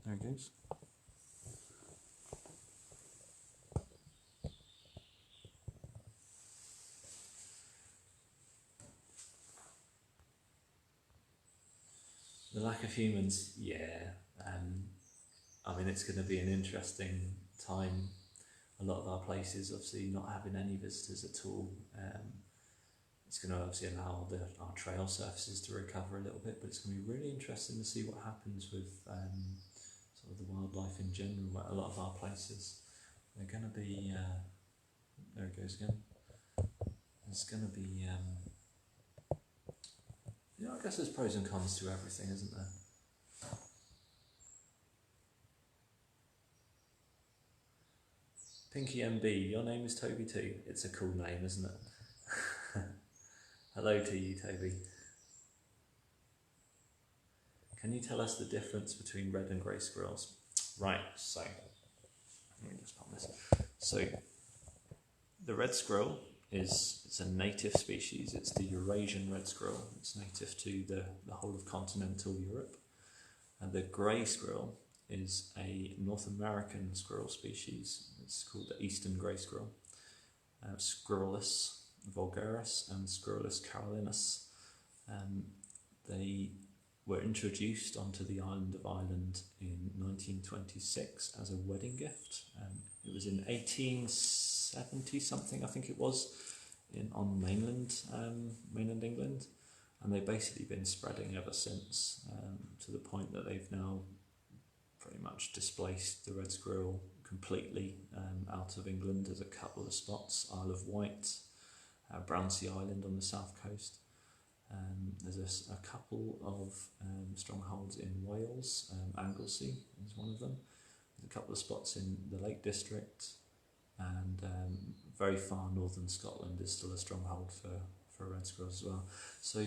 There it goes. The lack of humans, yeah. I mean, it's going to be an interesting time. A lot of our places, obviously, not having any visitors at all. It's going to obviously allow our trail surfaces to recover a little bit, but it's going to be really interesting to see what happens with sort of the wildlife in general at a lot of our places. They're going to be, there it goes again. There's going to be, yeah, I guess there's pros and cons to everything, isn't there? Pinky MB, your name is Toby too. It's a cool name, isn't it? Hello to you, Toby. Can you tell us the difference between red and grey squirrels? Right, so, let me just pop this. So, the red squirrel it's a native species. It's the Eurasian red squirrel. It's native to the whole of continental Europe. And the grey squirrel is a North American squirrel species. It's called the eastern grey squirrel. Squirrelus vulgaris and Squirrelus carolinus. They were introduced onto the island of Ireland in 1926 as a wedding gift. It was in 1870 something, I think it was, on mainland England, and they've basically been spreading ever since, to the point that they've now pretty much displaced the red squirrel completely out of England. There's a couple of spots, Isle of Wight, Brownsea Island on the south coast. There's a couple of strongholds in Wales. Anglesey is one of them. There's a couple of spots in the Lake District, and very far northern Scotland is still a stronghold for red squirrels as well. So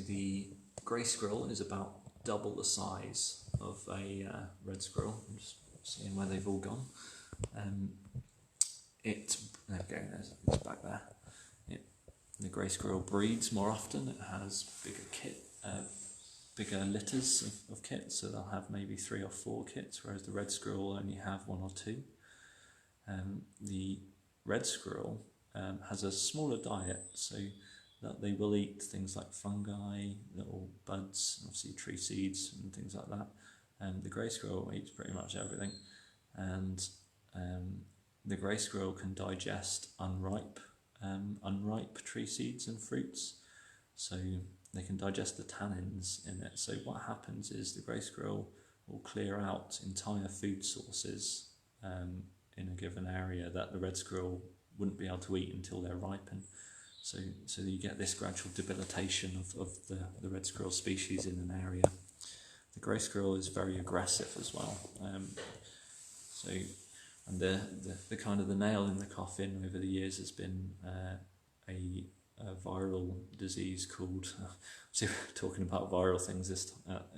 the grey squirrel is about double the size of a red squirrel. I'm just seeing where they've all gone. There we go, it's back there. The grey squirrel breeds more often. It has bigger litters of kits, so they'll have maybe 3 or 4 kits, whereas the red squirrel will only have 1 or 2. The red squirrel has a smaller diet, so that they will eat things like fungi, little buds, obviously tree seeds and things like that. The grey squirrel eats pretty much everything, and the grey squirrel can digest unripe tree seeds and fruits, so they can digest the tannins in it. So what happens is the grey squirrel will clear out entire food sources in a given area that the red squirrel wouldn't be able to eat until they're ripened. so you get this gradual debilitation of the red squirrel species in an area. The grey squirrel is very aggressive as well. And the kind of the nail in the coffin over the years has been a viral disease called, so we're talking about viral things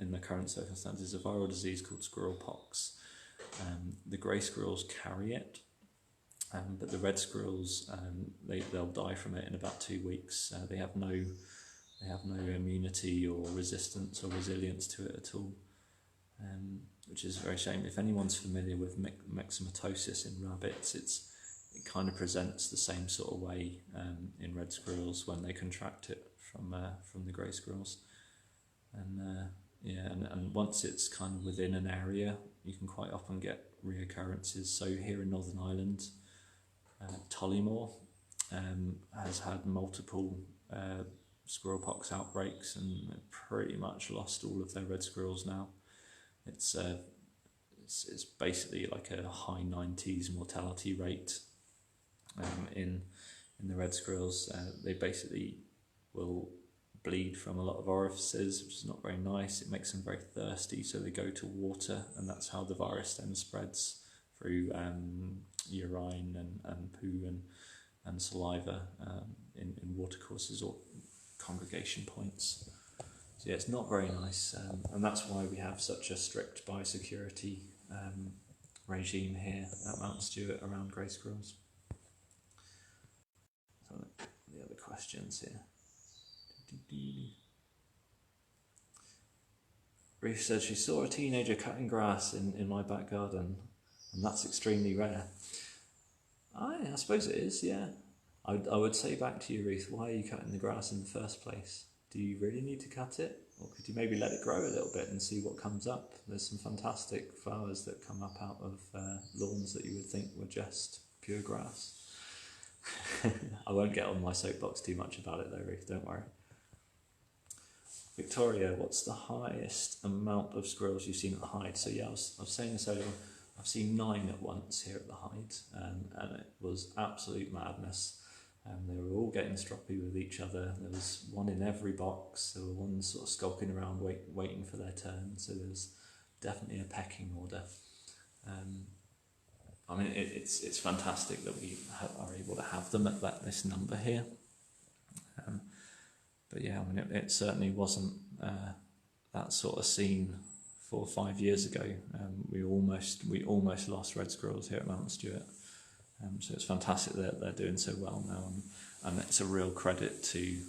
in the current circumstances, a viral disease called squirrel pox. The grey squirrels carry it, but the red squirrels, they'll die from it in about 2 weeks. They have no immunity or resistance or resilience to it at all. Which is a very shame. If anyone's familiar with myxomatosis in rabbits, it kind of presents the same sort of way in red squirrels when they contract it from the grey squirrels. And once it's kind of within an area, you can quite often get reoccurrences. So here in Northern Ireland, Tollymore has had multiple squirrel pox outbreaks, and they've pretty much lost all of their red squirrels now. It's basically like a high 90s mortality rate in the red squirrels. They basically will bleed from a lot of orifices, which is not very nice. It makes them very thirsty, so they go to water, and that's how the virus then spreads through urine and poo and saliva in watercourses or congregation points. So yeah, it's not very nice, and that's why we have such a strict biosecurity regime here at Mount Stewart around grey squirrels. So the other questions here. Ruth says she saw a teenager cutting grass in my back garden, and that's extremely rare. I suppose it is, yeah. I would say back to you, Ruth, why are you cutting the grass in the first place? Do you really need to cut it? Or could you maybe let it grow a little bit and see what comes up? There's some fantastic flowers that come up out of lawns that you would think were just pure grass. I won't get on my soapbox too much about it though, Ruth, don't worry. Victoria, what's the highest amount of squirrels you've seen at the Hyde? So yeah, I was saying this earlier, I've seen 9 at once here at the Hyde, and it was absolute madness. They were all getting stroppy with each other. There was one in every box. There were ones sort of skulking around waiting for their turn. So there was definitely a pecking order. I mean, it's fantastic that we are able to have them at this number here. But yeah, I mean, it certainly wasn't that sort of scene 4 or 5 years ago. We almost lost red squirrels here at Mount Stewart. So it's fantastic that they're doing so well now, and it's a real credit to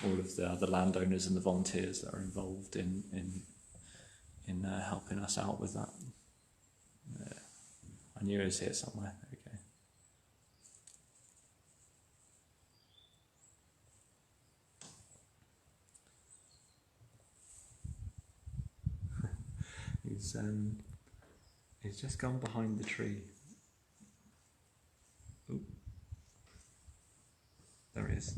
all of the other landowners and the volunteers that are involved in helping us out with that. I knew it was here somewhere. Okay. He's just gone behind the tree. Ooh. There he is.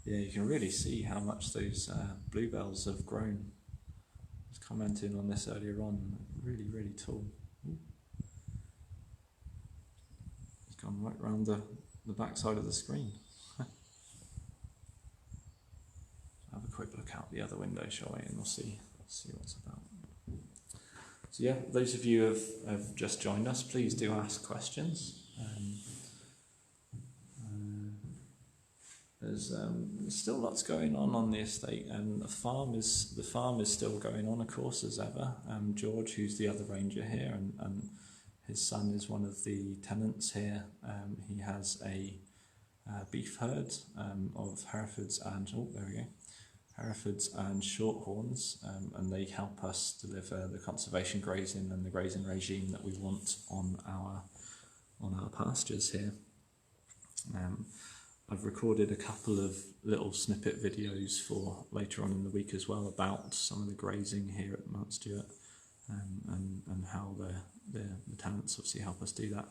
Yeah, you can really see how much those bluebells have grown. I was commenting on this earlier on. Really, really tall. Ooh. It's gone right round the back side of the screen. Have a quick look out the other window, shall we, and we'll see what's about. So yeah, those of you who have just joined us, please do ask questions. There's still lots going on the estate, and the farm is still going on, of course, as ever. George, who's the other ranger here, and his son is one of the tenants here. He has a beef herd of Herefords and Herefords and Shorthorns, and they help us deliver the conservation grazing and the grazing regime that we want on our pastures here. I've recorded a couple of little snippet videos for later on in the week as well about some of the grazing here at Mount Stewart, and how the tenants obviously help us do that.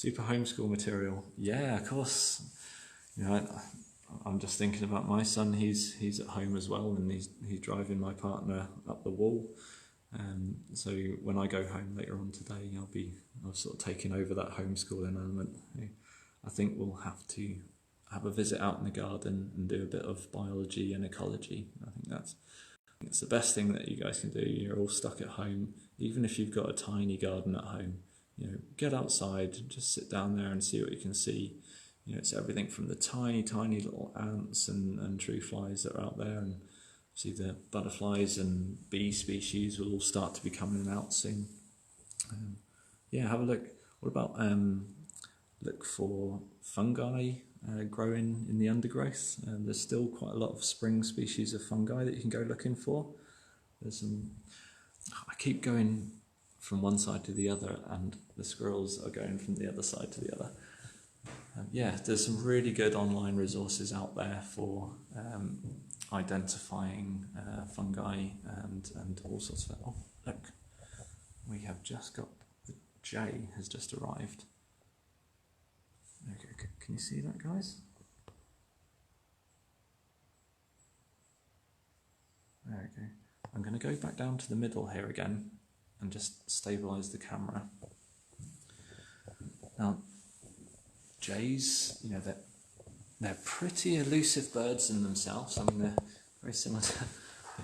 Super homeschool material. Yeah, of course. You know, I'm just thinking about my son. He's at home as well, and he's driving my partner up the wall. So when I go home later on today, I'll sort of taking over that homeschooling element. I think we'll have to have a visit out in the garden and do a bit of biology and ecology. I think it's the best thing that you guys can do. You're all stuck at home, even if you've got a tiny garden at home. You know, get outside, just sit down there and see what you can see. You know, it's everything from the tiny little ants and true flies that are out there, and see the butterflies and bee species will all start to be coming out soon. Yeah, have a look. What about look for fungi growing in the undergrowth? There's still quite a lot of spring species of fungi that you can go looking for. I keep going from one side to the other, and the squirrels are going from the other side to the other. Yeah, there's some really good online resources out there for identifying fungi and all sorts of. Oh, look, we have just got the jay has just arrived. Okay, can you see that, guys? There we go. I'm going to go back down to the middle here again and just stabilise the camera. Now, jays, you know, they're pretty elusive birds in themselves. I mean, they're very similar to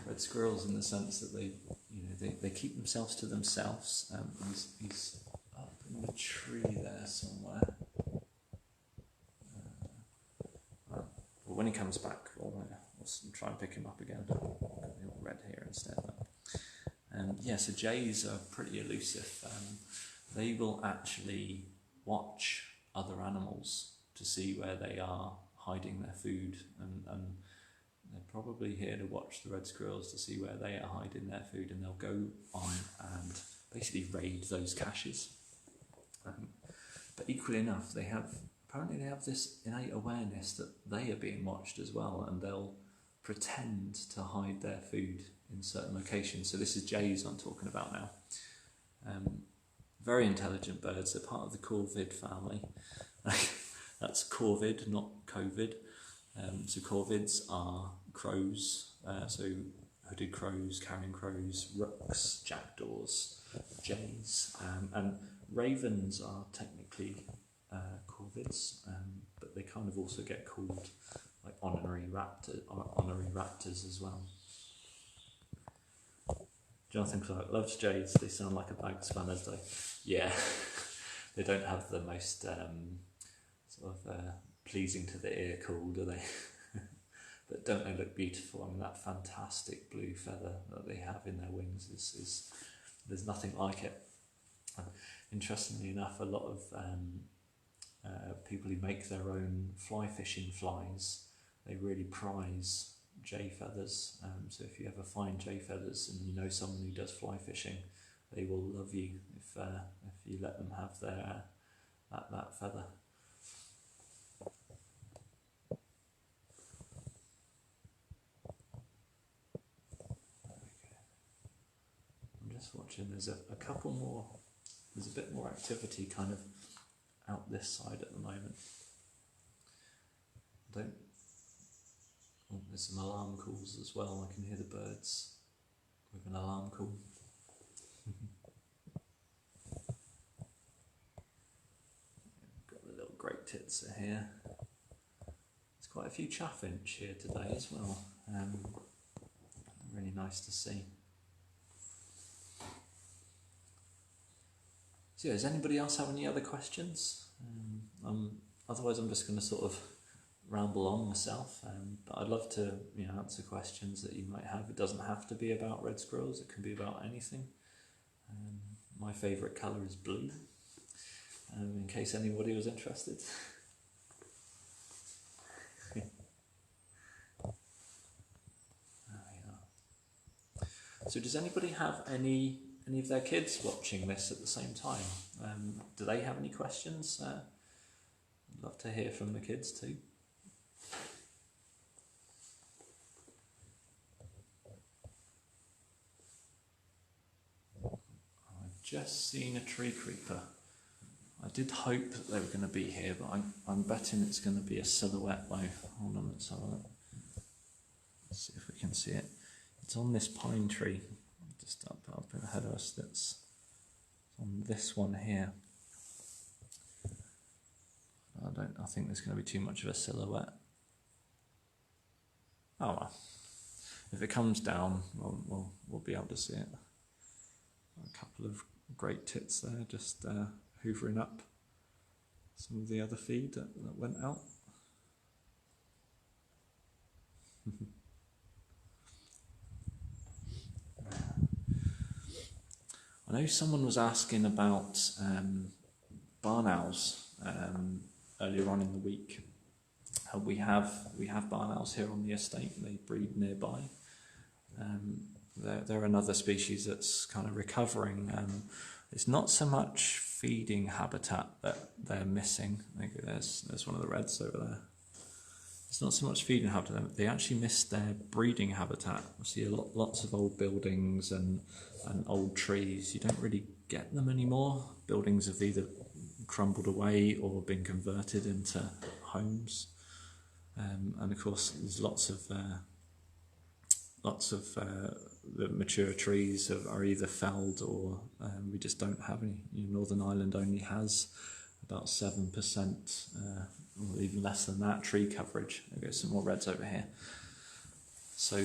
red squirrels in the sense that they keep themselves to themselves. He's up in the tree there somewhere. Well, when he comes back, we'll try and pick him up again. I'll got the red here instead. Yeah, so jays are pretty elusive. They will actually watch other animals to see where they are hiding their food, and they're probably here to watch the red squirrels to see where they are hiding their food, and they'll go on and basically raid those caches. But equally enough, apparently they have this innate awareness that they are being watched as well, and they'll pretend to hide their food in certain locations. So this is jays I'm talking about now. Very intelligent birds. They're part of the corvid family. That's corvid, not COVID. So corvids are crows, so hooded crows, carrion crows, rooks, jackdaws, jays, and ravens are technically corvids, but they kind of also get called like honorary raptors as well. Jonathan Clark loves jays. They sound like a bag spanners though. Yeah, they don't have the most pleasing to the ear call, do they? But don't they look beautiful? I mean, that fantastic blue feather that they have in their wings is there's nothing like it. Interestingly enough, a lot of people who make their own fly fishing flies, they really prize jay feathers. So if you ever find jay feathers and you know someone who does fly fishing, they will love you if you let them have their that feather. I'm just watching. There's a couple more. There's a bit more activity kind of out this side at the moment. There's some alarm calls as well. I can hear the birds with an alarm call. Got the little great tits are here. There's quite a few chaffinch here today as well. Really nice to see. So yeah, does anybody else have any other questions? Otherwise I'm just going to sort of ramble on myself, but I'd love to answer questions that you might have. It doesn't have to be about red squirrels, it can be about anything. My favourite colour is blue, in case anybody was interested. So does anybody have any of their kids watching this at the same time? Do they have any questions? I'd love to hear from the kids too. I've just seen a tree creeper. I did hope that they were going to be here, but I'm betting it's going to be a silhouette though. Hold on, let's have a look. Let's see if we can see it. It's on this pine tree, just up ahead of us. That's on this one here. I think there's going to be too much of a silhouette. Oh well. If it comes down, we'll be able to see it. A couple of great tits there, just hoovering up some of the other feed that went out. I know someone was asking about barn owls earlier on in the week. We have barn owls here on the estate. They breed nearby. They're another species that's kind of recovering. It's not so much feeding habitat that they're missing. There's one of the reds over there. It's not so much feeding habitat. They actually miss their breeding habitat. I see lots of old buildings and old trees. You don't really get them anymore. Buildings have either crumbled away or been converted into homes. And of course, there's lots of the mature trees are either felled or we just don't have any. Northern Ireland only has about 7%, or even less than that, tree coverage. I've got some more reds over here. So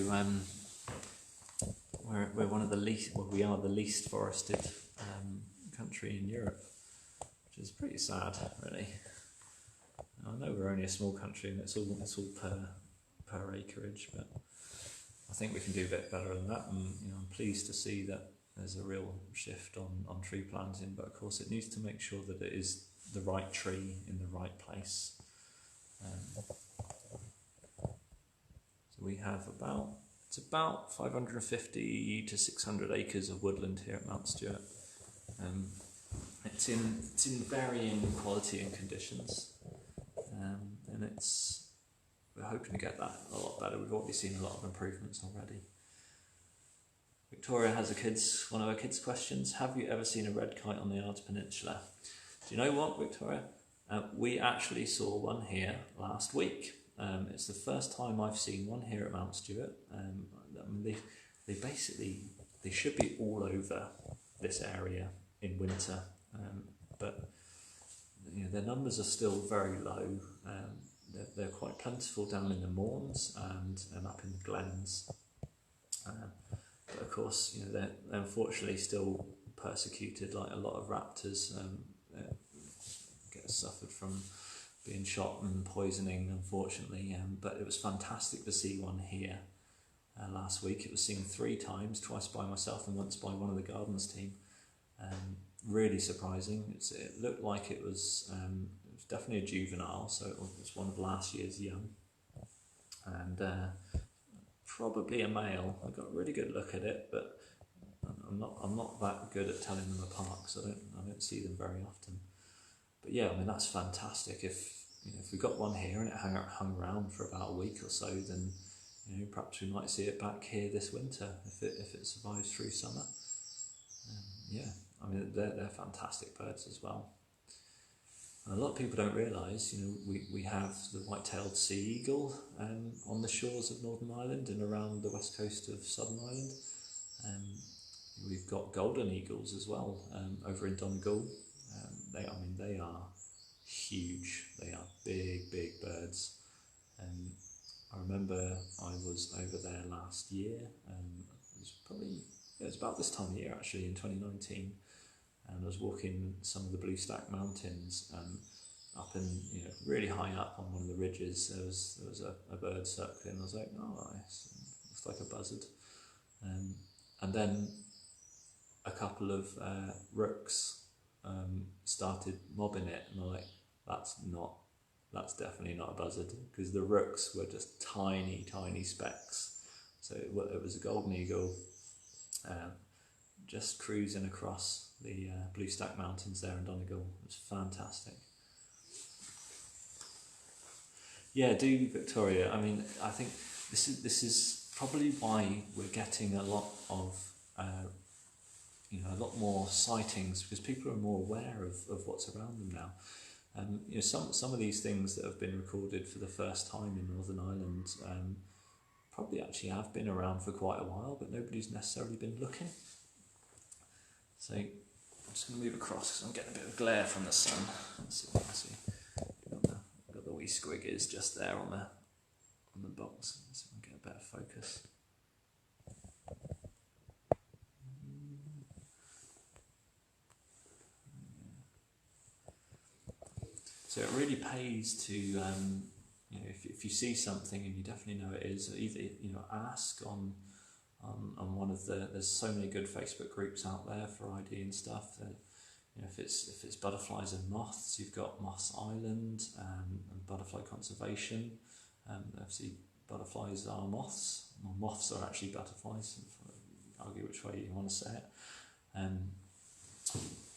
we're one of the least. Well, we are the least forested country in Europe, which is pretty sad, really. I know we're only a small country and it's all per acreage, but I think we can do a bit better than that. And I'm pleased to see that there's a real shift on tree planting, but of course it needs to make sure that it is the right tree in the right place. So we have about 550 to 600 acres of woodland here at Mount Stewart. It's in varying quality and conditions, and we're hoping to get that a lot better. We've already seen a lot of improvements already. Victoria has one of her kids' questions. Have you ever seen a red kite on the Ards Peninsula? Do you know what, Victoria? We actually saw one here last week. It's the first time I've seen one here at Mount Stewart. They should be all over this area in winter, but their numbers are still very low. They're quite plentiful down in the Mourns and up in the glens. But of course, they're unfortunately still persecuted, like a lot of raptors get suffered from being shot and poisoning, unfortunately. But it was fantastic to see one here last week. It was seen 3 times, twice by myself and once by one of the gardens team. Really surprising. It looked like it was definitely a juvenile, so it was one of last year's young, and probably a male. I got a really good look at it, but I'm not that good at telling them apart because I don't see them very often. But yeah, that's fantastic. If we got one here and it hung around for about a week or so, then perhaps we might see it back here this winter if it survives through summer. They're fantastic birds as well. And a lot of people don't realise, we have the white-tailed sea eagle on the shores of Northern Ireland and around the west coast of Southern Ireland. We've got golden eagles as well over in Donegal. They are huge. They are big birds. I remember I was over there last year. It was about this time of year actually, in 2019. And I was walking some of the Blue Stack Mountains up in, really high up on one of the ridges. There was a bird circling. I was like, oh, nice. Looks like a buzzard. And then a couple of rooks started mobbing it, and I'm like, that's definitely not a buzzard, because the rooks were just tiny specks. So it was a golden eagle just cruising across the Blue Stack Mountains there in Donegal. It was fantastic. Yeah, do Victoria. I think this is probably why we're getting a lot of a lot more sightings because people are more aware of what's around them now. Some of these things that have been recorded for the first time in Northern Ireland probably actually have been around for quite a while, but nobody's necessarily been looking. So I'm just going to move across because I'm getting a bit of glare from the sun. Let's see if you can see. Got the wee squiggers just there on the box, so I can get a better focus. So it really pays to, if you see something and you definitely know it is, either ask on one of there's so many good Facebook groups out there for ID and stuff. If it's butterflies and moths, you've got Moths Island and Butterfly Conservation. Obviously, butterflies are moths. Well, moths are actually butterflies. Argue which way you want to say it.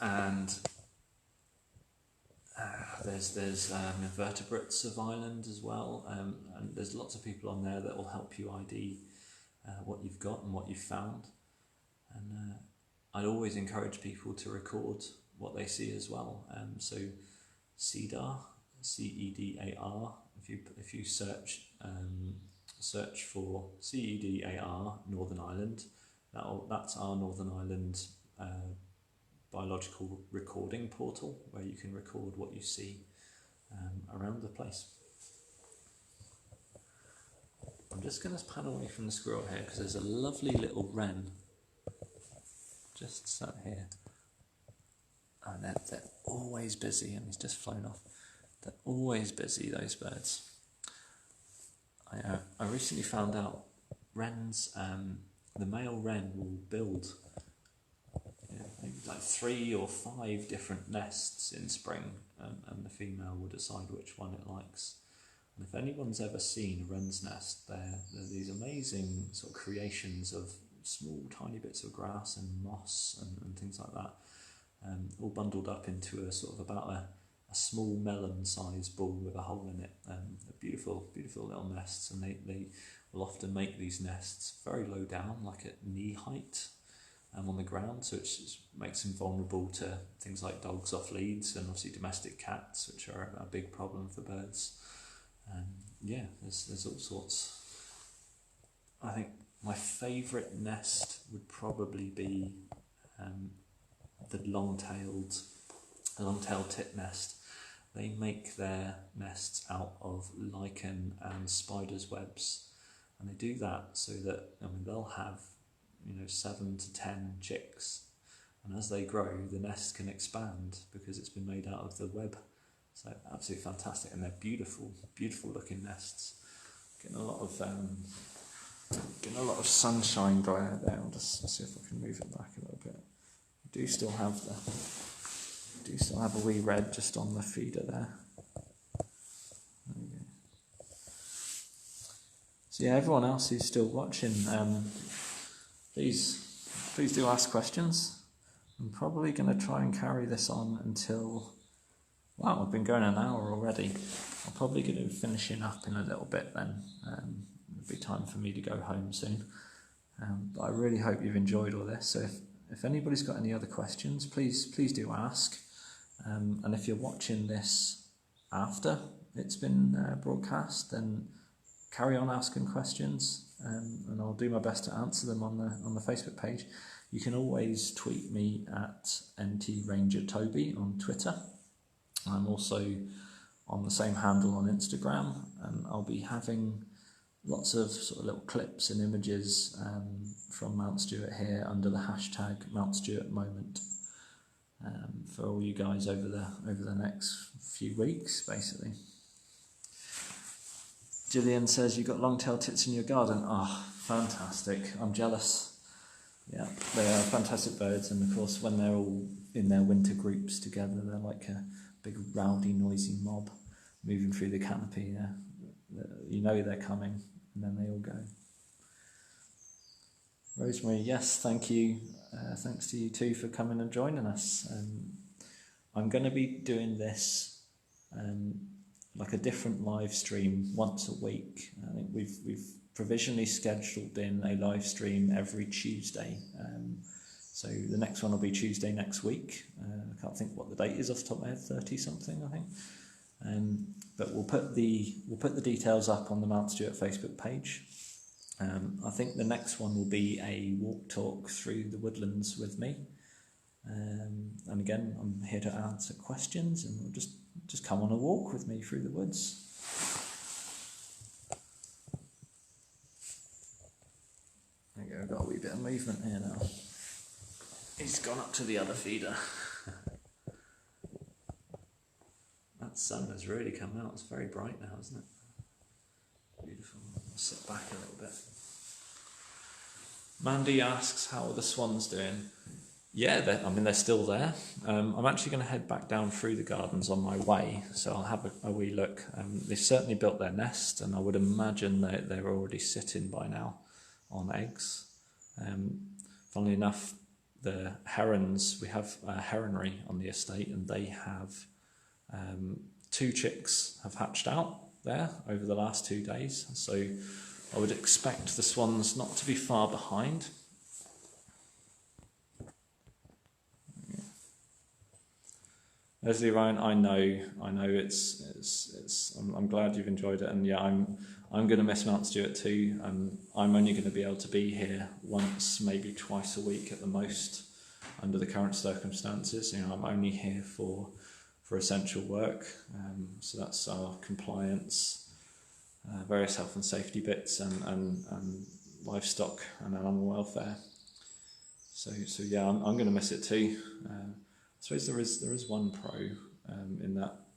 And there's invertebrates of Ireland as well, and there's lots of people on there that will help you ID what you've got and what you've found. And I'd always encourage people to record what they see as well. So CEDAR, CEDAR. If you search for CEDAR Northern Ireland, that's our Northern Ireland biological recording portal where you can record what you see around the place. I'm just going to pan away from the squirrel here because there's a lovely little wren just sat here. And they're always busy, and he's just flown off. They're always busy, those birds. I recently found out wrens, the male wren will build maybe like 3 or 5 different nests in spring, and the female will decide which one it likes. And if anyone's ever seen a wren's nest, they're these amazing sort of creations of small tiny bits of grass and moss and things like that, all bundled up into a sort of about a small melon-sized ball with a hole in it. They're beautiful, beautiful little nests, and they will often make these nests very low down, like at knee height, on the ground, so it makes them vulnerable to things like dogs off leads and obviously domestic cats, which are a big problem for birds. There's all sorts. I think my favourite nest would probably be the long-tailed titnest. They make their nests out of lichen and spiders' webs, and they do that so that they'll have 7 to 10 chicks, and as they grow, the nest can expand because it's been made out of the web. So absolutely fantastic, and they're beautiful, beautiful looking nests. Getting a lot of sunshine glare there. I'll just see if I can move it back a little bit. I do still have a wee red just on the feeder there. There we go. So yeah, everyone else who's still watching, please do ask questions. I'm probably going to try and carry this on until, wow, I've been going an hour already. I'm probably going to be finishing up in a little bit then. It'll be time for me to go home soon. But I really hope you've enjoyed all this. So if anybody's got any other questions, please do ask. And if you're watching this after it's been broadcast, then carry on asking questions, and I'll do my best to answer them on the Facebook page. You can always tweet me at ntrangertoby on Twitter. I'm also on the same handle on Instagram, and I'll be having lots of sort of little clips and images from Mount Stewart here under the hashtag Mount Stewart Moment for all you guys over the next few weeks, basically. Gillian says, you got long-tailed tits in your garden. Oh, fantastic. I'm jealous. Yeah, they are fantastic birds, and of course when they're all in their winter groups together, they're like a big rowdy noisy mob moving through the canopy. You know they're coming, and then they all go. Rosemary, yes, thank you. Thanks to you too for coming and joining us. I'm going to be doing this like a different live stream once a week. I think we've provisionally scheduled in a live stream every Tuesday So the next one will be Tuesday next week. I can't think what the date is off the top of my head, 30 something I think. But we'll put the details up on the Mount Stewart Facebook page. I think the next one will be a walk talk through the woodlands with me. And again, I'm here to answer questions, and we'll just come on a walk with me through the woods. There you go, I've got a wee bit of movement here now. He's gone up to the other feeder. That sun has really come out. It's very bright now, isn't it? Beautiful. I'll sit back a little bit. Mandy asks, how are the swans doing? Yeah, they're still there. I'm actually going to head back down through the gardens on my way, so I'll have a wee look. They've certainly built their nest, and I would imagine that they're already sitting by now on eggs. Funnily enough, the herons, we have a heronry on the estate, and they have 2 chicks have hatched out there over the last 2 days, so I would expect the swans not to be far behind. Leslie Ryan, I know it's I'm glad you've enjoyed it, and yeah, I'm going to miss Mount Stewart too. I'm only going to be able to be here once, maybe twice a week at the most, under the current circumstances. I'm only here for essential work, so that's our compliance, various health and safety bits, and livestock and animal welfare. So yeah, I'm going to miss it too. I suppose there is one pro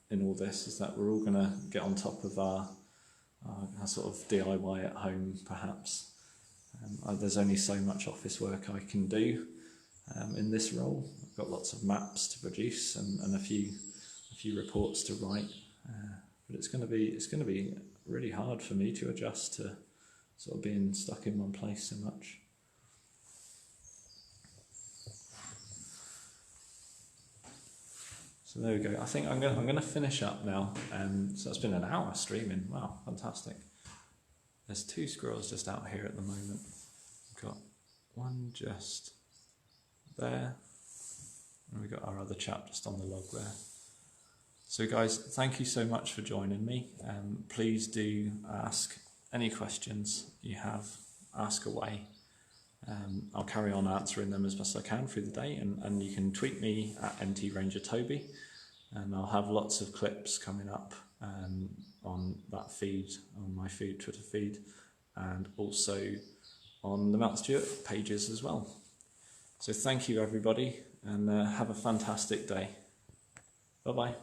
in all this, is that we're all going to get on top of our sort of DIY at home, perhaps. There's only so much office work I can do in this role. I've got lots of maps to produce and a few reports to write, but it's going to be really hard for me to adjust to sort of being stuck in one place so much. So there we go. I think I'm going to finish up now. So it's been an hour streaming. Wow, fantastic. There's 2 squirrels just out here at the moment. We've got one just there, and we've got our other chap just on the log there. So guys, thank you so much for joining me. Please do ask any questions you have. Ask away. I'll carry on answering them as best I can through the day, and you can tweet me at MTRangerToby, and I'll have lots of clips coming up on that feed, on my Twitter feed, and also on the Mount Stewart pages as well. So thank you everybody, and have a fantastic day. Bye bye.